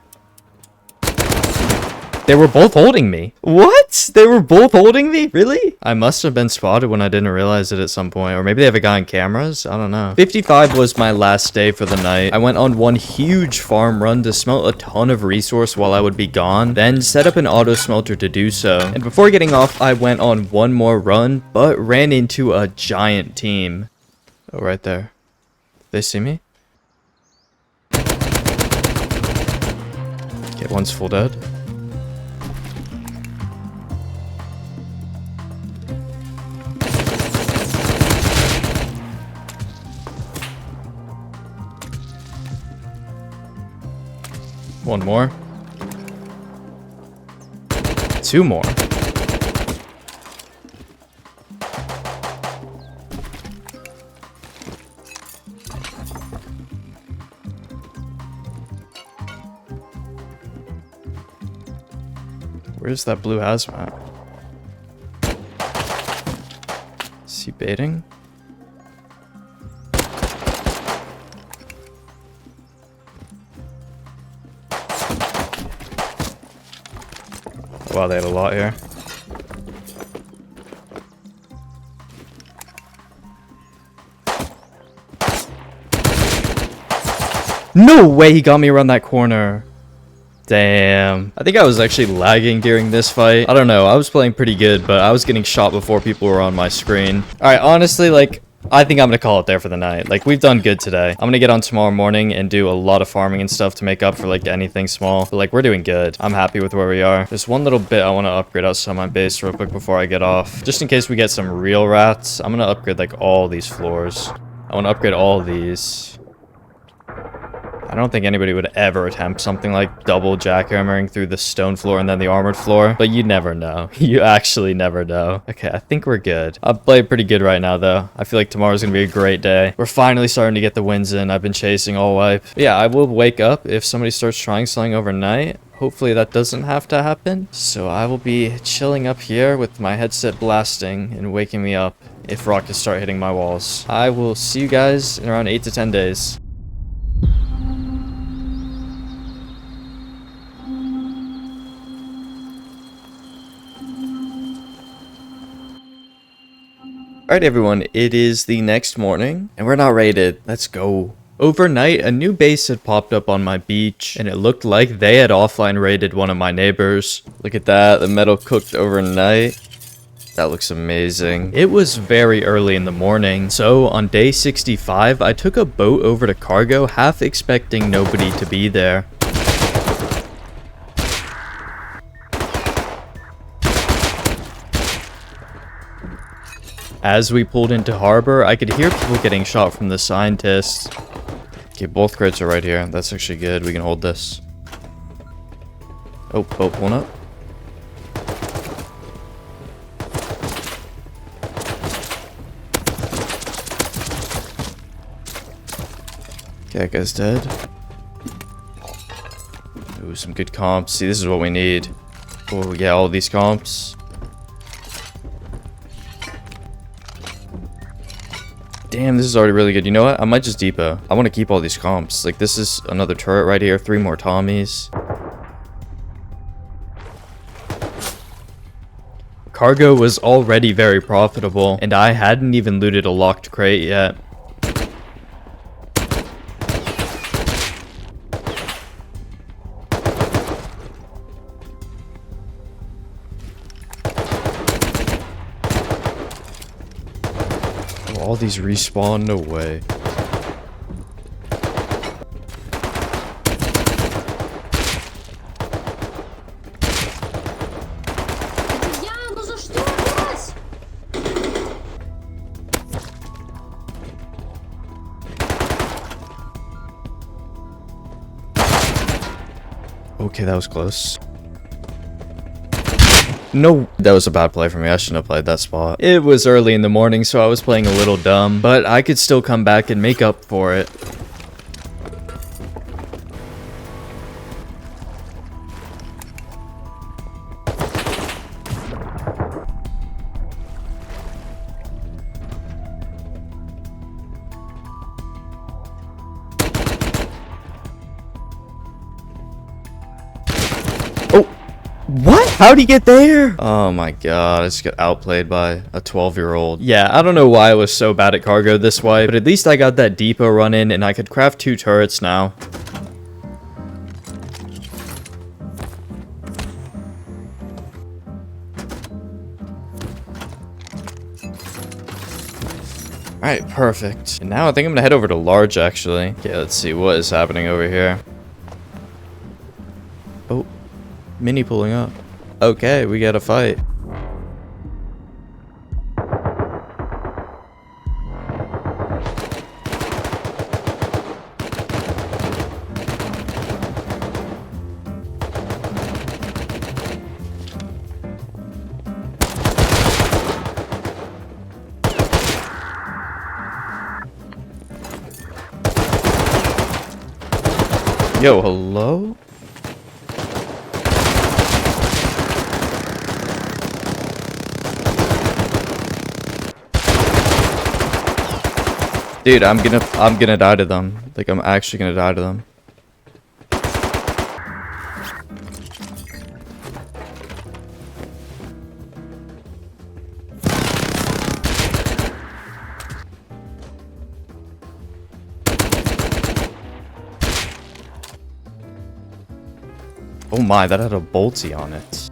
They were both holding me. What? They were both holding me? Really? I must have been spotted when I didn't realize it at some point. Or maybe they have a guy on cameras? I don't know. 55 was my last day for the night. I went on one huge farm run to smelt a ton of resource while I would be gone. Then set up an auto smelter to do so. And before getting off, I went on one more run, but ran into a giant team. Oh, right there. They see me? Okay, one's full dead. One more. 2 more. Where's that blue hazmat? Is he baiting? Wow, they had a lot here. No way he got me around that corner. Damn. I think I was actually lagging during this fight. I don't know. I was playing pretty good, but I was getting shot before people were on my screen. Alright, honestly, like, I think I'm gonna call it there for the night. Like, we've done good today. I'm gonna get on tomorrow morning and do a lot of farming and stuff to make up for, like, anything small. But, like, we're doing good. I'm happy with where we are. There's one little bit I want to upgrade outside my base real quick before I get off. Just in case we get some real rats, I'm gonna upgrade, like, all these floors. I want to upgrade all these. I don't think anybody would ever attempt something like double jackhammering through the stone floor and then the armored floor, but you never know. You actually never know. Okay, I think we're good. I'll play pretty good right now, though. I feel like tomorrow's gonna be a great day. We're finally starting to get the wins in. I've been chasing all wipe. But yeah, I will wake up if somebody starts trying something overnight. Hopefully that doesn't have to happen. So I will be chilling up here with my headset blasting and waking me up if rockets start hitting my walls. I will see you guys in around 8 to 10 days. Alright everyone, it is the next morning, and we're not raided. Let's go. Overnight, a new base had popped up on my beach, and it looked like they had offline raided one of my neighbors. Look at that, the metal cooked overnight. That looks amazing. It was very early in the morning, so on day 65, I took a boat over to cargo, half expecting nobody to be there. As we pulled into harbor, I could hear people getting shot from the scientists. Okay, both crates are right here. That's actually good. We can hold this. Oh, boat pulling up. Okay, that guy's dead. Ooh, some good comps. See, this is what we need. Oh, yeah, all these comps. Damn, this is already really good. You know what? I might just depot. I want to keep all these comps. Like, this is another turret right here. 3 more Tommies. Cargo was already very profitable, and I hadn't even looted a locked crate yet. All these respawn? No way. Okay, that was close. No, that was a bad play for me. I shouldn't have played that spot. It was early in the morning, so I was playing a little dumb, but I could still come back and make up for it. What? How'd he get there? Oh my god, I just got outplayed by a 12-year-old. Yeah, I don't know why I was so bad at cargo this way, but at least I got that depot run in and I could craft 2 turrets now. Alright, perfect. And now I think I'm gonna head over to large, actually. Okay, let's see what is happening over here. Oh. Mini pulling up. Okay, we gotta fight. Yo, hello? Dude, I'm gonna die to them. Like, I'm actually gonna die to them. Oh my, that had a bolty on it.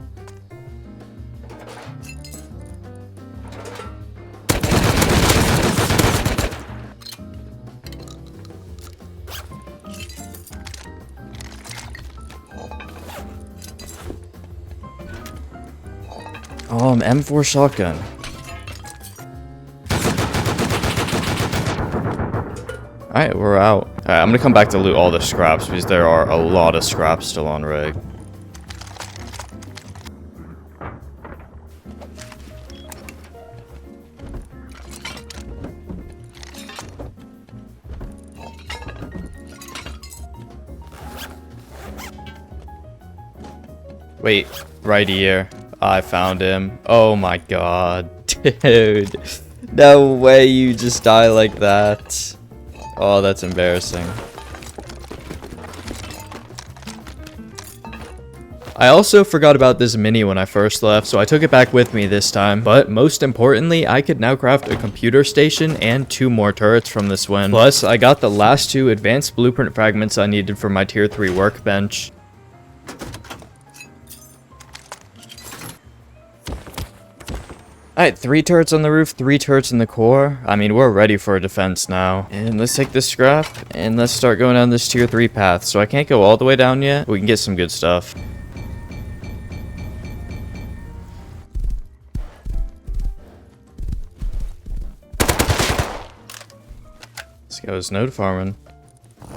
M4 shotgun. Alright, we're out. Alright, I'm gonna come back to loot all the scraps because there are a lot of scraps still on rig. Wait, right here. I found him. Oh my god. Dude. No way you just die like that. Oh, that's embarrassing. I also forgot about this mini when I first left, so I took it back with me this time. But most importantly, I could now craft a computer station and 2 more turrets from this win. Plus, I got the last 2 advanced blueprint fragments I needed for my tier 3 workbench. Alright, 3 turrets on the roof, 3 turrets in the core. I mean, we're ready for a defense now. And let's take this scrap, and let's start going down this tier 3 path. So I can't go all the way down yet, but we can get some good stuff. This guy was node farming.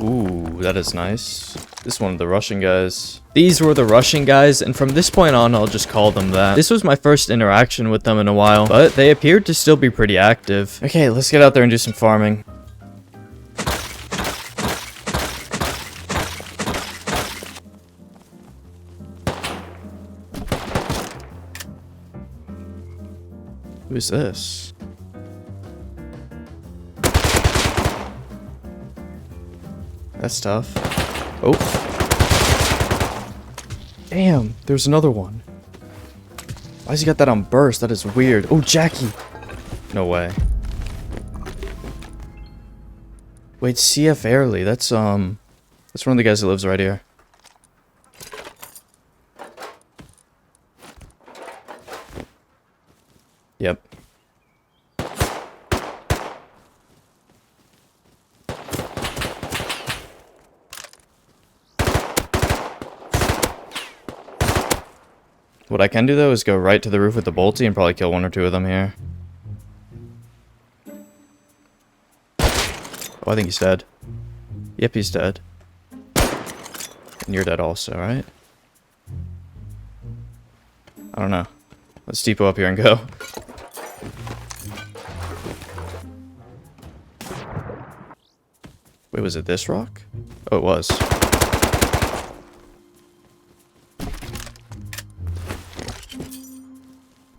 Ooh, that is nice. This is one of the Russian guys. These were the Russian guys, and from this point on, I'll just call them that. This was my first interaction with them in a while, but they appeared to still be pretty active. Okay, let's get out there and do some farming. Who's this? That's tough. Oh. Damn, there's another one. Why's he got that on burst? That is weird. Oh, Jackie. No way. Wait, CF Airly. That's one of the guys that lives right here. Yep. What I can do, though, is go right to the roof with the bolty and probably kill 1 or 2 of them here. Oh, I think he's dead. Yep, he's dead. And you're dead also, right? I don't know. Let's depot up here and go. Wait, was it this rock? Oh, it was.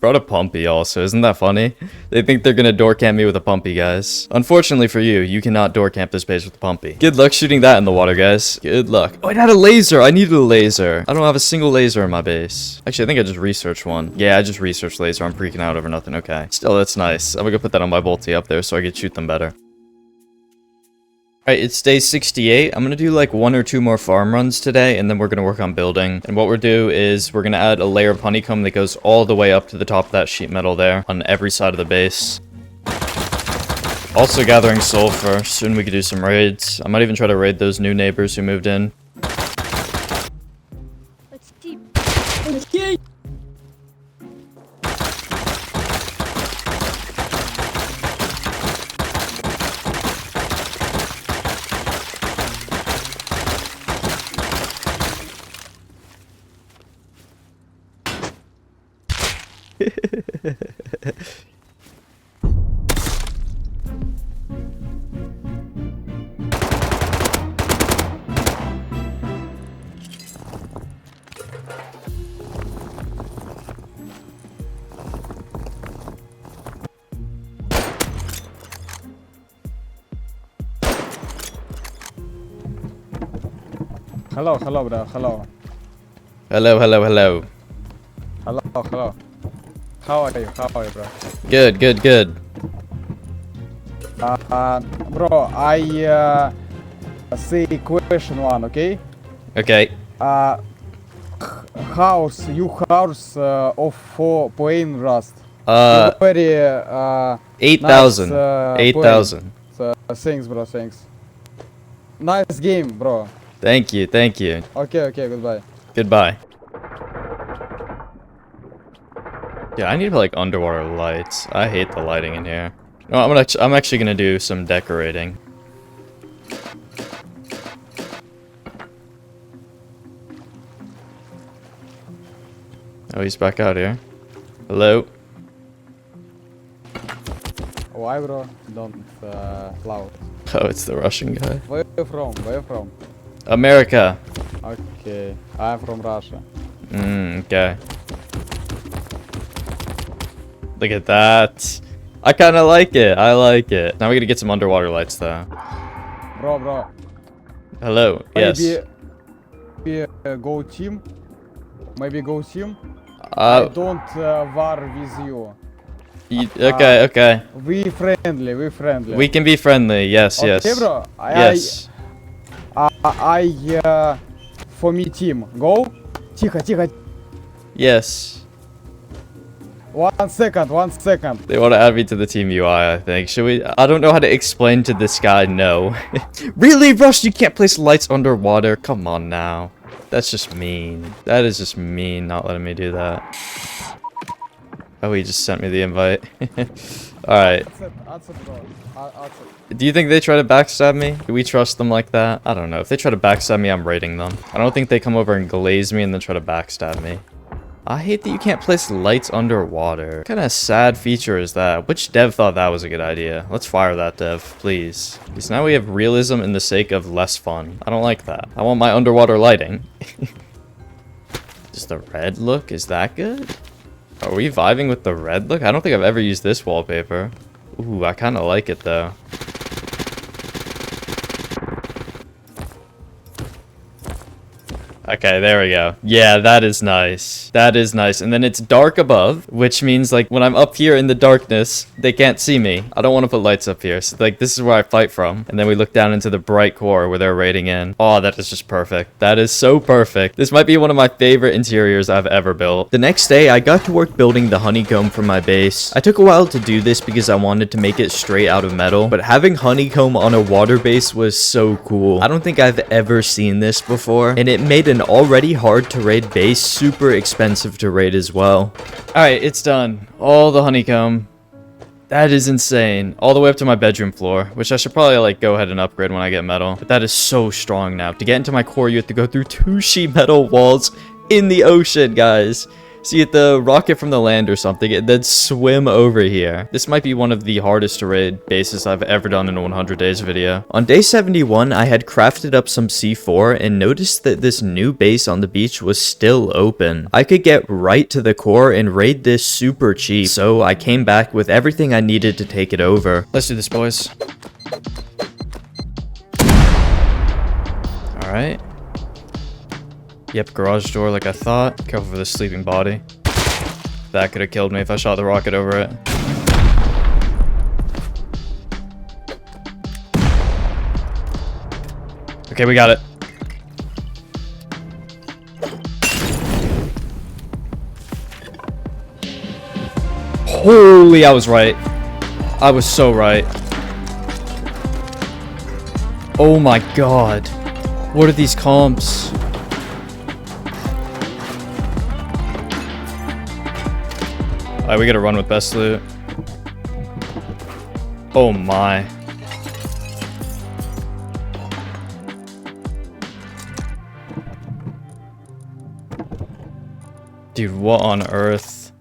Brought a pumpy also, isn't that funny? They think they're gonna door camp me with a pumpy, guys. Unfortunately for you, you cannot door camp this base with a pumpy. Good luck shooting that in the water, guys. Good luck. Oh, it had a laser! I needed a laser. I don't have a single laser in my base. Actually, I think I just researched one. Yeah, I just researched laser. I'm freaking out over nothing. Okay. Still, that's nice. I'm gonna put that on my bolty up there so I can shoot them better. Alright, it's day 68. I'm gonna do like 1 or 2 more farm runs today, and then we're gonna work on building. And what we'll do is we're gonna add a layer of honeycomb that goes all the way up to the top of that sheet metal there on every side of the base. Also gathering sulfur. Soon we could do some raids. I might even try to raid those new neighbors who moved in. Let's keep. Hello, hello, bro. Hello. Hello, hello, hello. Hello, hello. How are you? How are you, bro? Good, good, good. Bro, I say question one, okay? Okay. House, you house of 4 plain rust. Very 8,000. nice, 8,000. So, thanks, bro. Thanks. Nice game, bro. Thank you, thank you. Okay, okay. Goodbye. Goodbye. Yeah, I need like underwater lights. I hate the lighting in here. No, I'm actually gonna do some decorating. Oh, he's back out here. Hello. Why, bro? Don't loud. Oh, it's the Russian guy. Where you from? Where you from? America. Okay, I'm from Russia. Okay. Look at that. I kind of like it. I like it. Now we gotta get some underwater lights, though. Bro. Hello. Yes. Maybe go team. Maybe go team. I don't war with you. Okay, okay. We friendly. We can be friendly. Yes, yes. Okay, bro. Yes. I for me team. Go. Тихо. Yes. 1 second. They want to add me to the team UI, I think. Should we? I don't know how to explain to this guy no. Really, Rush? You can't place lights underwater? Come on now. That's just mean. That is just mean, not letting me do that. Oh, he just sent me the invite. Alright. Do you think they try to backstab me? Do we trust them like that? I don't know. If they try to backstab me, I'm raiding them. I don't think they come over and glaze me and then try to backstab me. I hate that you can't place lights underwater. What kind of sad feature is that? Which dev thought that was a good idea? Let's fire that dev, please. Because now we have realism in the sake of less fun. I don't like that. I want my underwater lighting. Does the red look? Is that good? Are we vibing with the red look? I don't think I've ever used this wallpaper. Ooh, I kind of like it though. Okay, there we go. Yeah, that is nice. That is nice. And then it's dark above, which means like when I'm up here in the darkness, they can't see me. I don't want to put lights up here. So like this is where I fight from. And then we look down into the bright core where they're raiding in. Oh, that is just perfect. That is so perfect. This might be one of my favorite interiors I've ever built. The next day, I got to work building the honeycomb for my base. I took a while to do this because I wanted to make it straight out of metal, but having honeycomb on a water base was so cool. I don't think I've ever seen this before, and it made an already hard to raid base super expensive to raid as well. Alright, it's done. All the honeycomb. That is insane. All the way up to my bedroom floor, which I should probably like go ahead and upgrade when I get metal. But that is so strong now. To get into my core, you have to go through 2 sheet metal walls in the ocean, guys. So you get the rocket from the land or something and then swim over here. This might be one of the hardest to raid bases I've ever done in a 100 days video. On day 71, I had crafted up some C4 and noticed that this new base on the beach was still open. I could get right to the core and raid this super cheap. So I came back with everything I needed to take it over. Let's do this, boys. Alright. Yep, garage door like I thought. Careful for the sleeping body. That could have killed me if I shot the rocket over it. Okay, we got it. Holy, I was right. I was so right. Oh my god. What are these comps? Alright, we gotta run with best loot. Oh my. Dude, what on earth?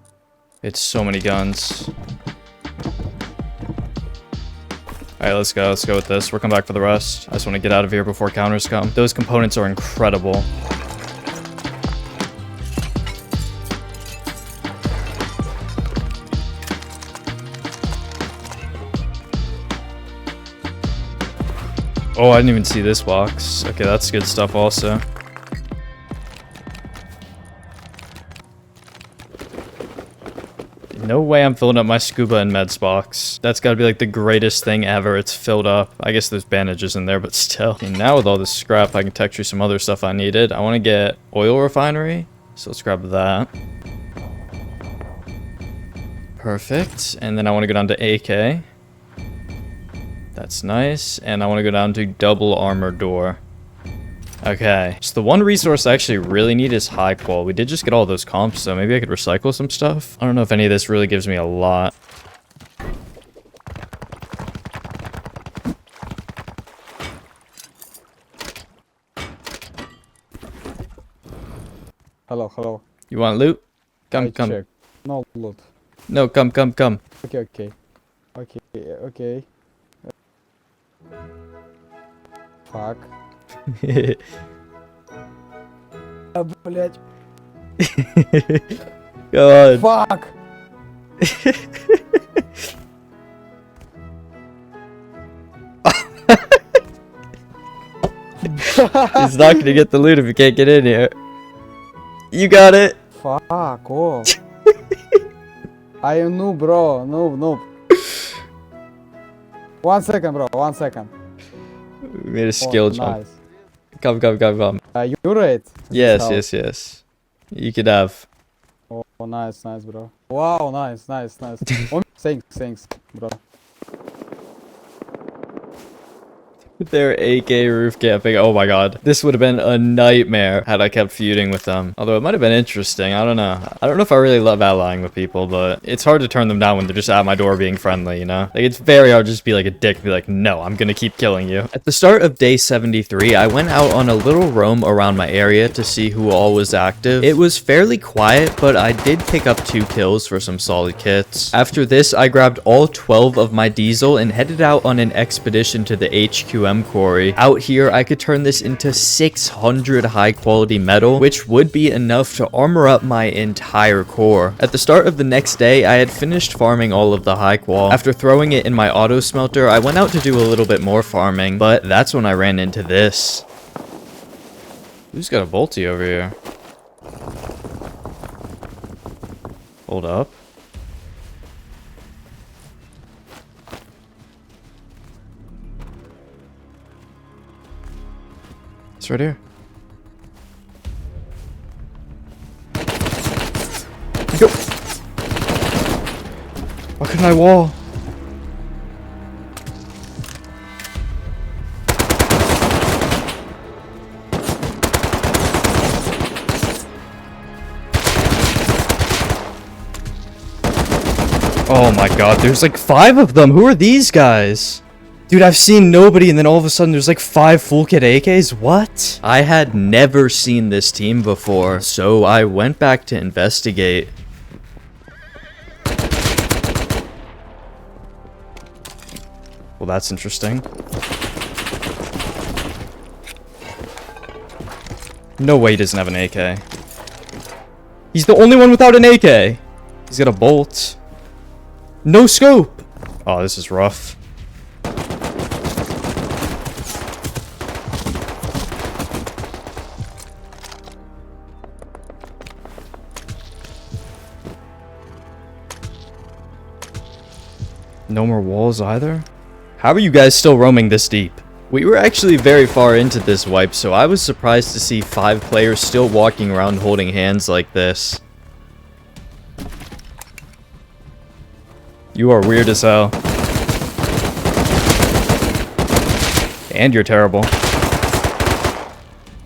It's so many guns. Alright, let's go with this. We're coming back for the rest. I just want to get out of here before counters come. Those components are incredible. Oh, I didn't even see this box. Okay, that's good stuff also. No way I'm filling up my scuba and meds box. That's gotta be like the greatest thing ever. It's filled up. I guess there's bandages in there, but still. Okay, now with all this scrap, I can text you some other stuff I needed. I want to get oil refinery. So let's grab that. Perfect. And then I want to go down to AK. That's nice. And I want to go down to double armor door. Okay. So the one resource I actually really need is high qual. We did just get all those comps, so maybe I could recycle some stuff. I don't know if any of this really gives me a lot. Hello. You want loot? Come. Check. No loot. No, come. Okay. Fuck. Блять. God. Fuck. He's not gonna get the loot if he can't get in here. You got it. Fuck off. I am noob, bro. Noob. 1 second, bro. 1 second. We made a skill jump. Nice. Come. You rate? Yes. You could have. Oh, nice, bro. Wow, nice. Thanks, bro. They're AK roof camping. Oh my god. This would have been a nightmare had I kept feuding with them. Although it might have been interesting. I don't know. I don't know if I really love allying with people, but it's hard to turn them down when they're just at my door being friendly, you know? Like, it's very hard to just be like a dick and be like, no, I'm gonna keep killing you. At the start of day 73, I went out on a little roam around my area to see who all was active. It was fairly quiet, but I did pick up 2 kills for some solid kits. After this, I grabbed all 12 of my diesel and headed out on an expedition to the HQM quarry. Out here, I could turn this into 600 high quality metal, which would be enough to armor up my entire core. At the start of the next day, I had finished farming all of the high qual. After throwing it in my auto smelter, I went out to do a little bit more farming, but that's when I ran into this. Who's got a bolty over here? Hold up. It's right here. Go. Why couldn't I wall? Oh my god, there's like 5 of them. Who are these guys? Dude, I've seen nobody, and then all of a sudden there's like 5 full kit AKs? What? I had never seen this team before, so I went back to investigate. Well, that's interesting. No way he doesn't have an AK. He's the only one without an AK. He's got a bolt. No scope. Oh, this is rough. No more walls either? How are you guys still roaming this deep? We were actually very far into this wipe, so I was surprised to see 5 players still walking around holding hands like this. You are weird as hell. And you're terrible.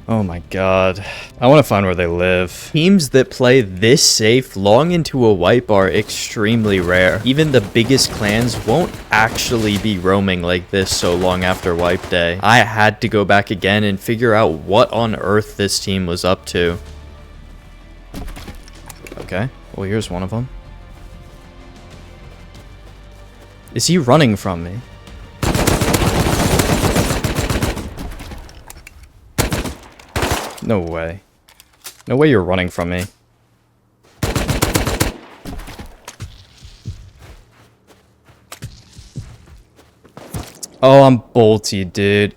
Oh my god. I want to find where they live. Teams that play this safe long into a wipe are extremely rare. Even the biggest clans won't actually be roaming like this so long after wipe day. I had to go back again and figure out what on earth this team was up to. Okay, well here's one of them. Is he running from me? No way. No way you're running from me. Oh, I'm bolty, dude.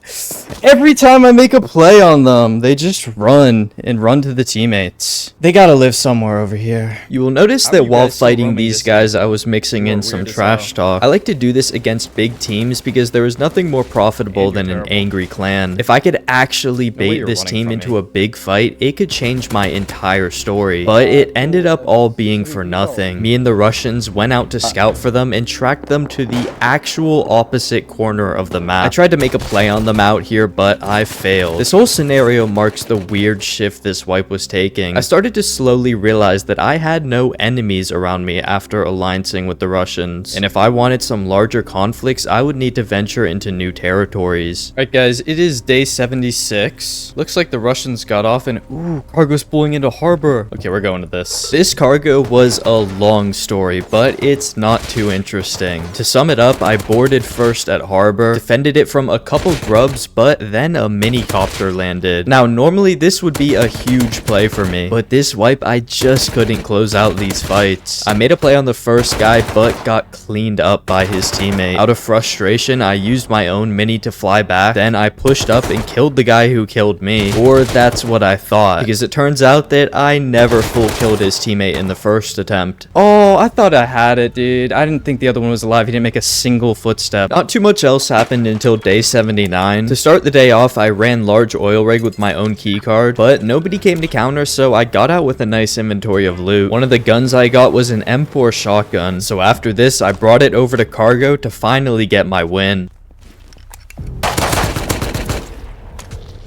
Every time I make a play on them, they just run to the teammates. They gotta live somewhere over here. You will notice that while fighting these guys, I was mixing in some trash talk. I like to do this against big teams because there is nothing more profitable than an angry clan. If I could actually bait this team into a big fight, it could change my entire story. But it ended up all being for nothing. Me and the Russians went out to scout for them and tracked them to the actual opposite corner of the map. I tried to make a play on them out here, but I failed. This whole scenario marks the weird shift this wipe was taking. I started to slowly realize that I had no enemies around me after alliancing with the Russians. And if I wanted some larger conflicts, I would need to venture into new territories. Alright guys, it is day 76. Looks like the Russians got off and ooh, cargo's pulling into harbor. Okay, we're going to this. This cargo was a long story, but it's not too interesting. To sum it up, I boarded first at harbor, defended it from a couple grubs, but then a mini copter landed. Now, normally this would be a huge play for me, but this wipe, I just couldn't close out these fights. I made a play on the first guy, but got cleaned up by his teammate. Out of frustration, I used my own mini to fly back, then I pushed up and killed the guy who killed me, or that's what I thought, because it turns out that I never full killed his teammate in the first attempt. Oh, I thought I had it, dude. I didn't think the other one was alive. He didn't make a single footstep. Not too much else happened until day 79. To start the day off, I ran large oil rig with my own keycard, but nobody came to counter, so I got out with a nice inventory of loot. One of the guns I got was an M4 shotgun, so after this, I brought it over to cargo to finally get my win.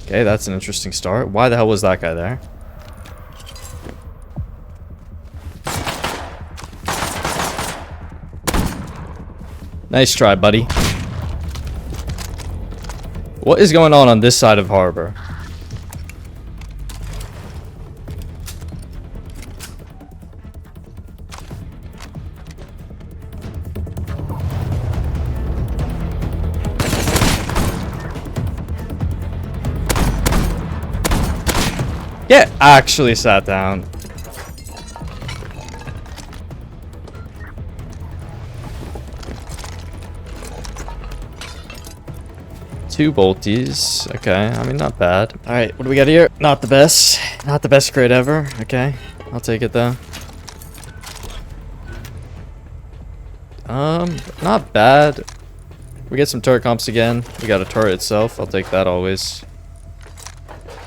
Okay, that's an interesting start. Why the hell was that guy there? Nice try, buddy. What is going on this side of harbor? Get actually sat down. Two bolties. Okay, I mean, not bad. Alright, what do we got here? Not the best. Not the best crate ever. Okay, I'll take it though. Not bad. We get some turret comps again. We got a turret itself. I'll take that always.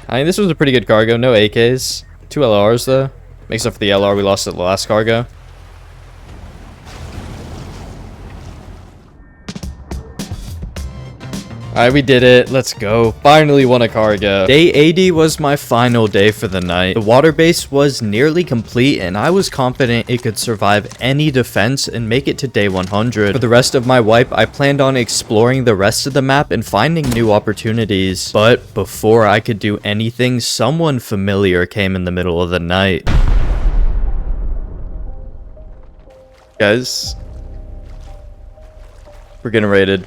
I mean, this was a pretty good cargo. No AKs. 2 LRs though. Makes up for the LR we lost at the last cargo. Alright, we did it. Let's go. Finally won a cargo. Day 80 was my final day for the night. The water base was nearly complete, and I was confident it could survive any defense and make it to day 100. For the rest of my wipe, I planned on exploring the rest of the map and finding new opportunities. But before I could do anything, someone familiar came in the middle of the night. Guys, we're getting raided.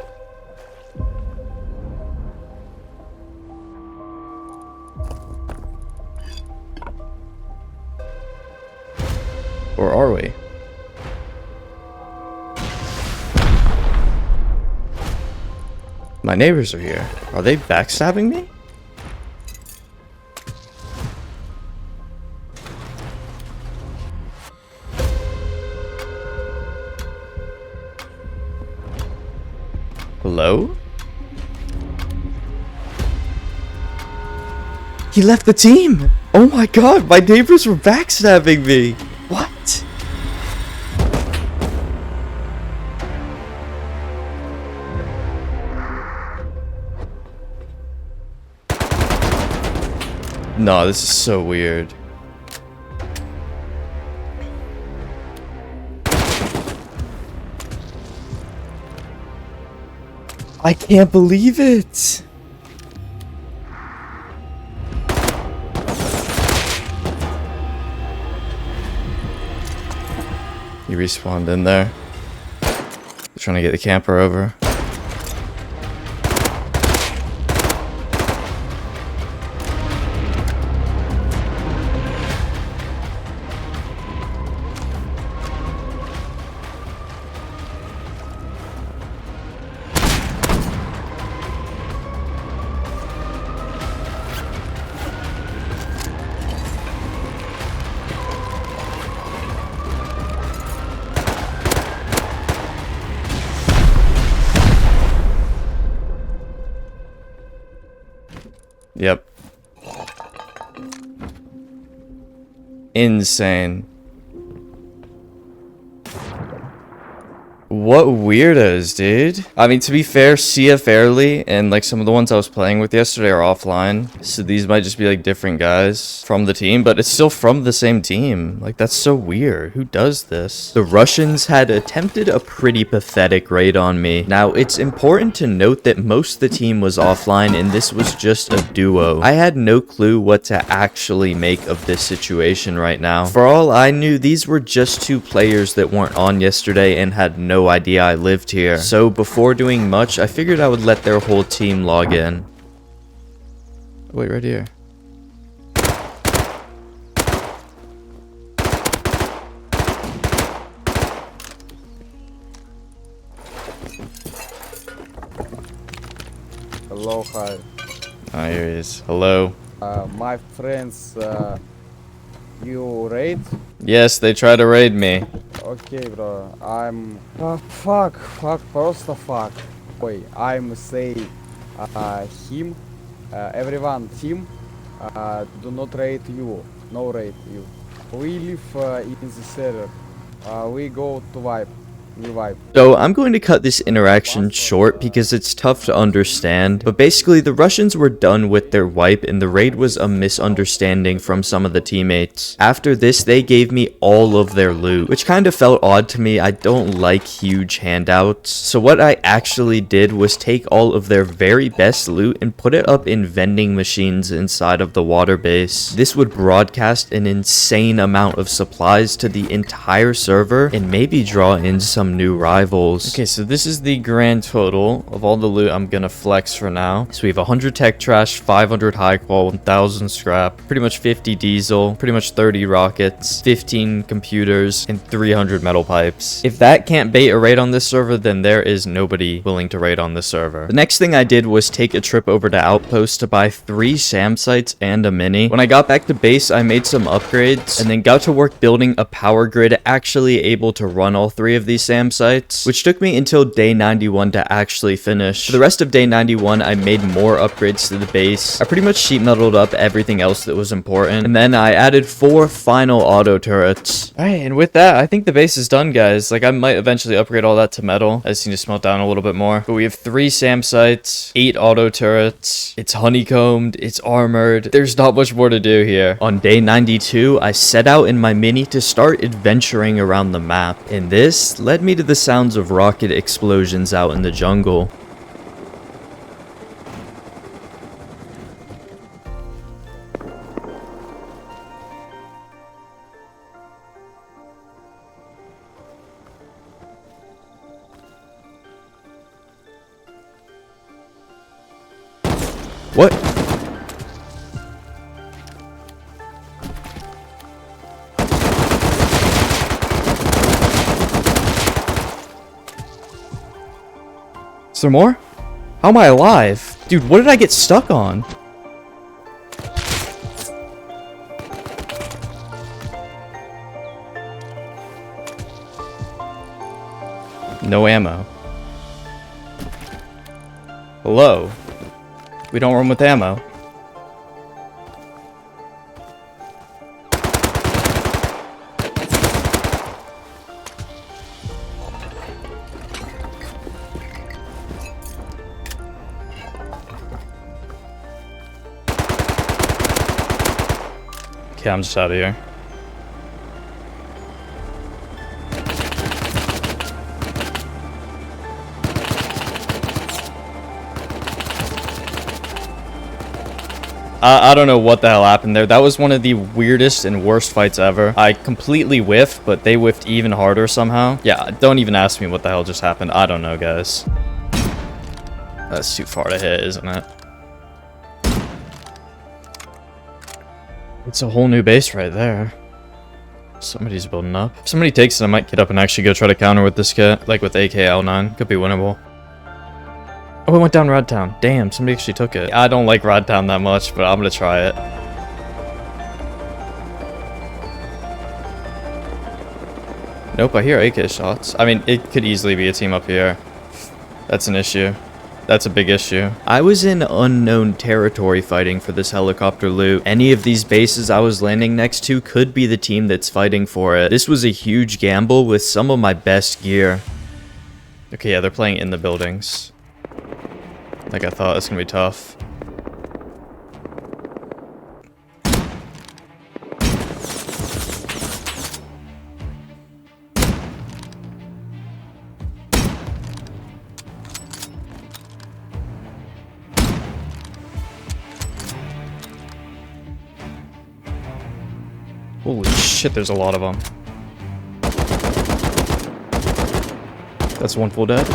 Or are we? My neighbors are here. Are they backstabbing me? Hello? He left the team! Oh my god, my neighbors were backstabbing me! What? No, this is so weird. I can't believe it! He respawned in there. Trying to get the camper over. insane. What weirdos, dude. I mean, to be fair, CF Airly and like some of the ones I was playing with yesterday are offline. So these might just be like different guys from the team, but it's still from the same team. Like, that's so weird. Who does this? The Russians had attempted a pretty pathetic raid on me. Now, it's important to note that most of the team was offline and this was just a duo. I had no clue what to actually make of this situation right now. For all I knew, these were just two players that weren't on yesterday and had no idea I lived here. So before doing much, I figured I would let their whole team log in. Wait, right here. Hello, hi. Ah, here he is. Hello. My friends, you raid? Yes, they tried to raid me. Okay, bro. I'm... fuck, просто fuck. Boy, I'm say him, everyone, team, do not raid you. No raid you. We live in the server. We go to wipe. We wipe. So I'm going to cut this interaction short because it's tough to understand, but basically the Russians were done with their wipe and the raid was a misunderstanding from some of the teammates. After this, they gave me all of their loot, which kind of felt odd to me. I don't like huge handouts. So what I actually did was take all of their very best loot and put it up in vending machines inside of the water base. This would broadcast an insane amount of supplies to the entire server and maybe draw in some new rivals. Okay, so this is the grand total of all the loot I'm gonna flex for now. So we have 100 tech trash, 500 high qual, 1000 scrap, pretty much 50 diesel, pretty much 30 rockets, 15 computers, and 300 metal pipes. If that can't bait a raid on this server, then there is nobody willing to raid on this server. The next thing I did was take a trip over to Outpost to buy 3 SAM sites and a mini. When I got back to base, I made some upgrades and then got to work building a power grid actually able to run all 3 of these SAM sites, which took me until day 91 to actually finish. For the rest of day 91, I made more upgrades to the base. I pretty much sheet metaled up everything else that was important, and then I added 4 final auto turrets. Alright, and with that, I think the base is done, guys. Like, I might eventually upgrade all that to metal. I just need to smelt down a little bit more. But we have 3 SAM sites, 8 auto turrets. It's honeycombed, it's armored. There's not much more to do here. On day 92, I set out in my mini to start adventuring around the map, and this led me to the sounds of rocket explosions out in the jungle. What? Is there more? How am I alive? Dude, what did I get stuck on? No ammo. Hello? We don't run with ammo. Okay, I'm just out of here. I don't know what the hell happened there. That was one of the weirdest and worst fights ever. I completely whiffed, but they whiffed even harder somehow. Yeah, don't even ask me what the hell just happened. I don't know, guys. That's too far to hit, isn't it? It's a whole new base right there. Somebody's building up. If somebody takes it, I might get up and actually go try to counter with this kit. Like with AK-L9. Could be winnable. Oh, it went down Rodtown. Damn, somebody actually took it. I don't like Rodtown that much, but I'm gonna try it. Nope, I hear AK shots. I mean, it could easily be a team up here. That's an issue. That's a big issue. I was in unknown territory fighting for this helicopter loot. Any of these bases I was landing next to could be the team that's fighting for it. This was a huge gamble with some of my best gear. Okay, yeah, they're playing in the buildings. Like I thought, it's gonna be tough. Holy shit, there's a lot of them. That's one full dead.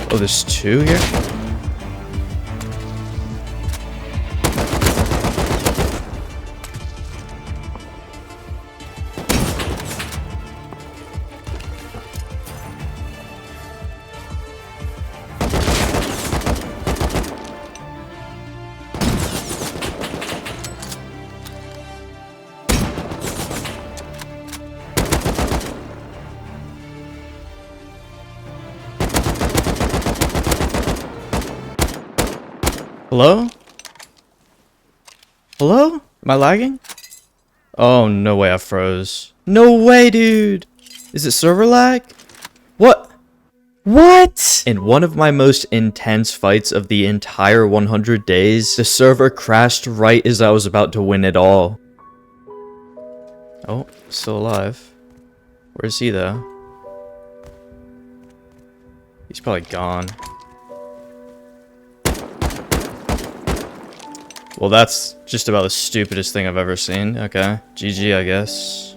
Oh, there's two here? Hello? Hello? Am I lagging? Oh, no way I froze. No way, dude! Is it server lag? What? What? In one of my most intense fights of the entire 100 days, the server crashed right as I was about to win it all. Oh, still alive. Where is he, though? He's probably gone. Well, that's just about the stupidest thing I've ever seen. Okay. GG, I guess.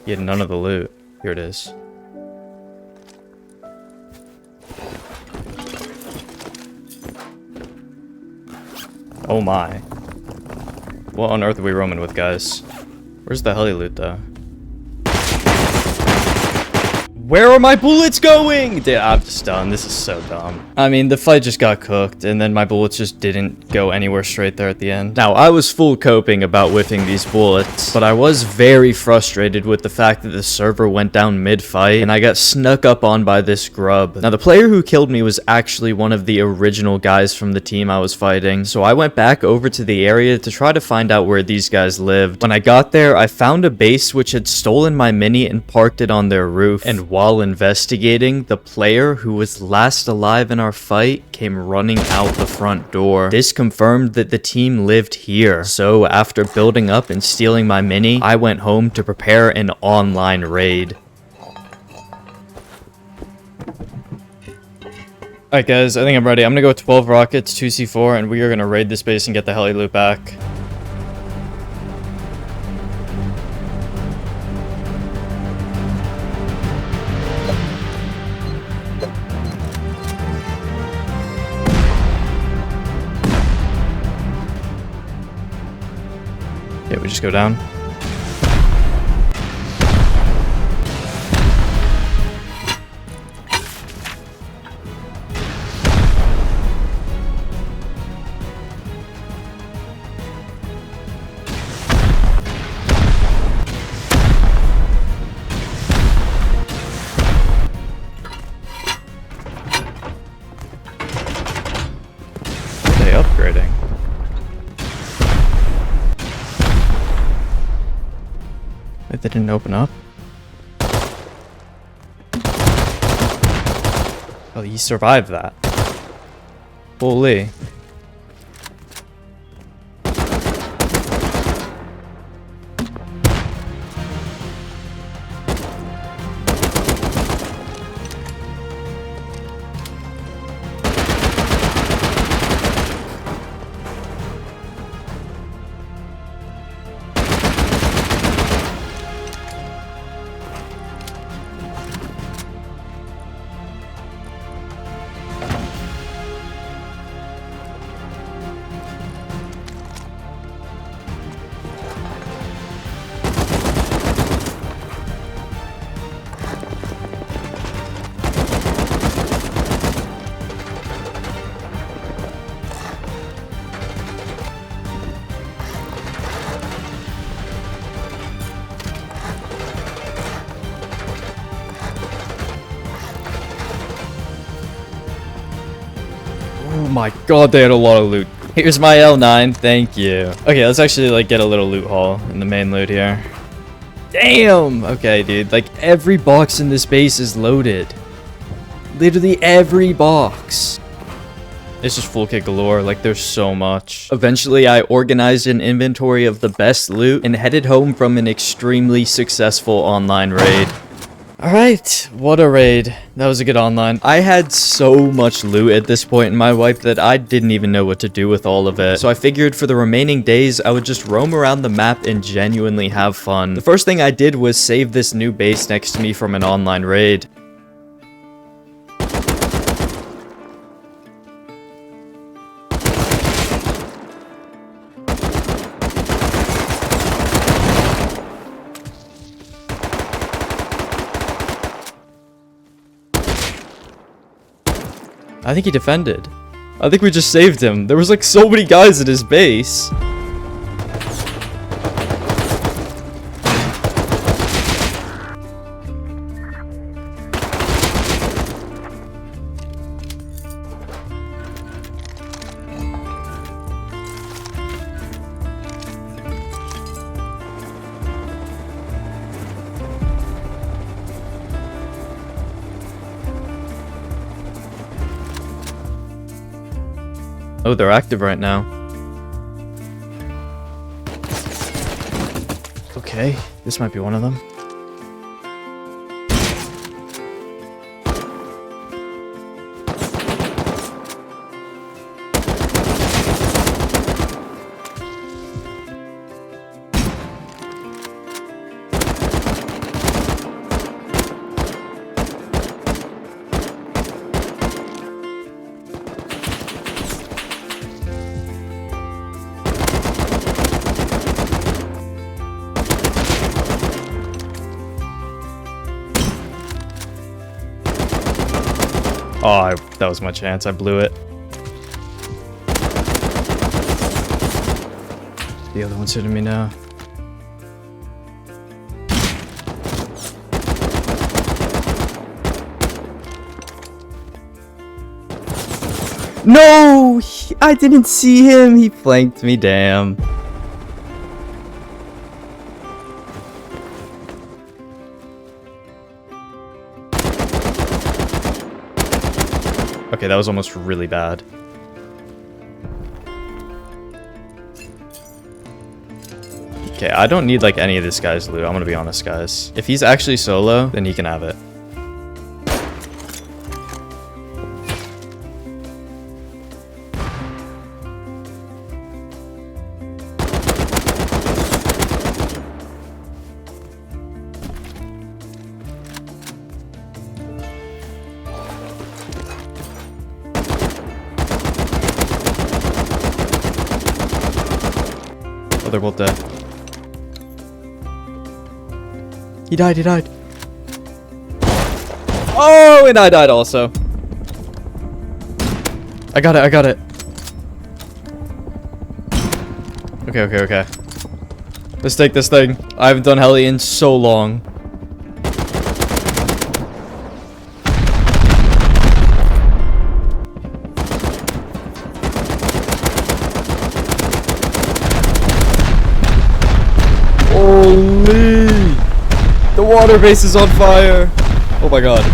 He had none of the loot. Here it is. Oh my. What on earth are we roaming with, guys? Where's the heli loot, though? Where are my bullets going? Dude, I'm just done. This is so dumb. I mean, the fight just got cooked, and then my bullets just didn't go anywhere straight there at the end. Now, I was full coping about whiffing these bullets, but I was very frustrated with the fact that the server went down mid-fight, and I got snuck up on by this grub. Now, the player who killed me was actually one of the original guys from the team I was fighting, so I went back over to the area to try to find out where these guys lived. When I got there, I found a base which had stolen my mini and parked it on their roof, and while investigating, the player who was last alive in our fight came running out the front door. This confirmed that the team lived here. So after building up and stealing my mini, I went home to prepare an online raid. Alright guys, I think I'm ready. I'm gonna go with 12 rockets, 2 C4, and we are gonna raid this base and get the heli loot back. Yeah, we just go down. Are they upgrading? Wait, they didn't open up? Oh, he survived that. Holy. Oh my god, they had a lot of loot. Here's my L9, thank you. Okay, let's actually like get a little loot haul in the main loot here. Damn! Okay, dude, like every box in this base is loaded. Literally every box. It's just full kit galore, like there's so much. Eventually, I organized an inventory of the best loot and headed home from an extremely successful online raid. Alright, what a raid. That was a good online. I had so much loot at this point in my wipe that I didn't even know what to do with all of it. So I figured for the remaining days, I would just roam around the map and genuinely have fun. The first thing I did was save this new base next to me from an online raid. I think he defended. I think we just saved him. There was like so many guys at his base. Oh, they're active right now. Okay, this might be one of them. Oh, that was my chance. I blew it. The other one's hitting me now. No! I didn't see him. He flanked me, damn. Okay, that was almost really bad. Okay, I don't need like any of this guy's loot. I'm gonna be honest, guys. If he's actually solo, then he can have it. They're both dead. He died, he died. Oh, and I died also. I got it, I got it. Okay. Let's take this thing. I haven't done heli in so long. Holy! The water base is on fire! Oh my god.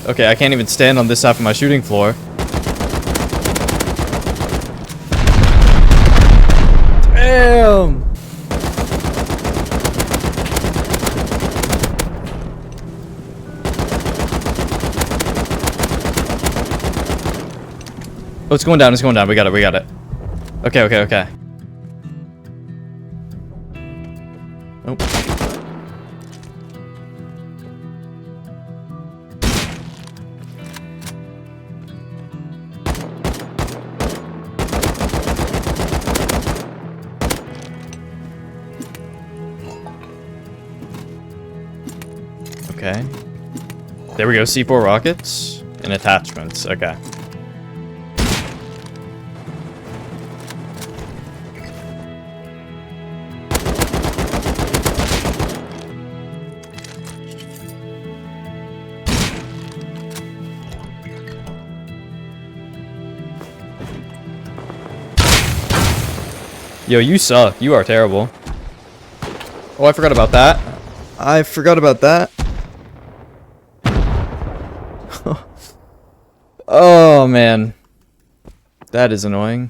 Okay, I can't even stand on this half of my shooting floor. Damn! Oh, it's going down, it's going down. We got it. Okay. Nope. Okay. There we go, C4 rockets and attachments. Okay. Yo, you suck. You are terrible. Oh, I forgot about that. I forgot about that. Oh, man. That is annoying.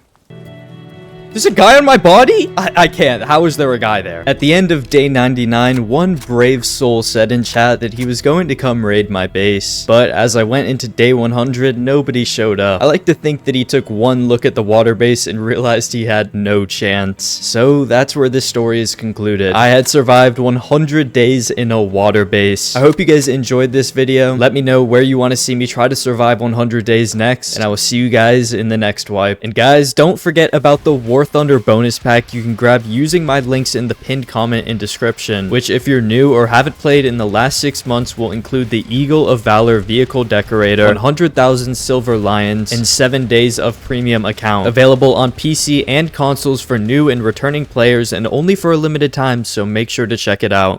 There's a guy on my body? I can't. How is there a guy there? At the end of day 99, one brave soul said in chat that he was going to come raid my base. But as I went into day 100, nobody showed up. I like to think that he took one look at the water base and realized he had no chance. So that's where this story is concluded. I had survived 100 days in a water base. I hope you guys enjoyed this video. Let me know where you want to see me try to survive 100 days next. And I will see you guys in the next wipe. And guys, don't forget about the War Thunder bonus pack you can grab using my links in the pinned comment and description, which if you're new or haven't played in the last 6 months will include the Eagle of Valor vehicle decorator, 100,000 silver lions, and 7 days of premium account. Available on PC and consoles for new and returning players and only for a limited time, so make sure to check it out.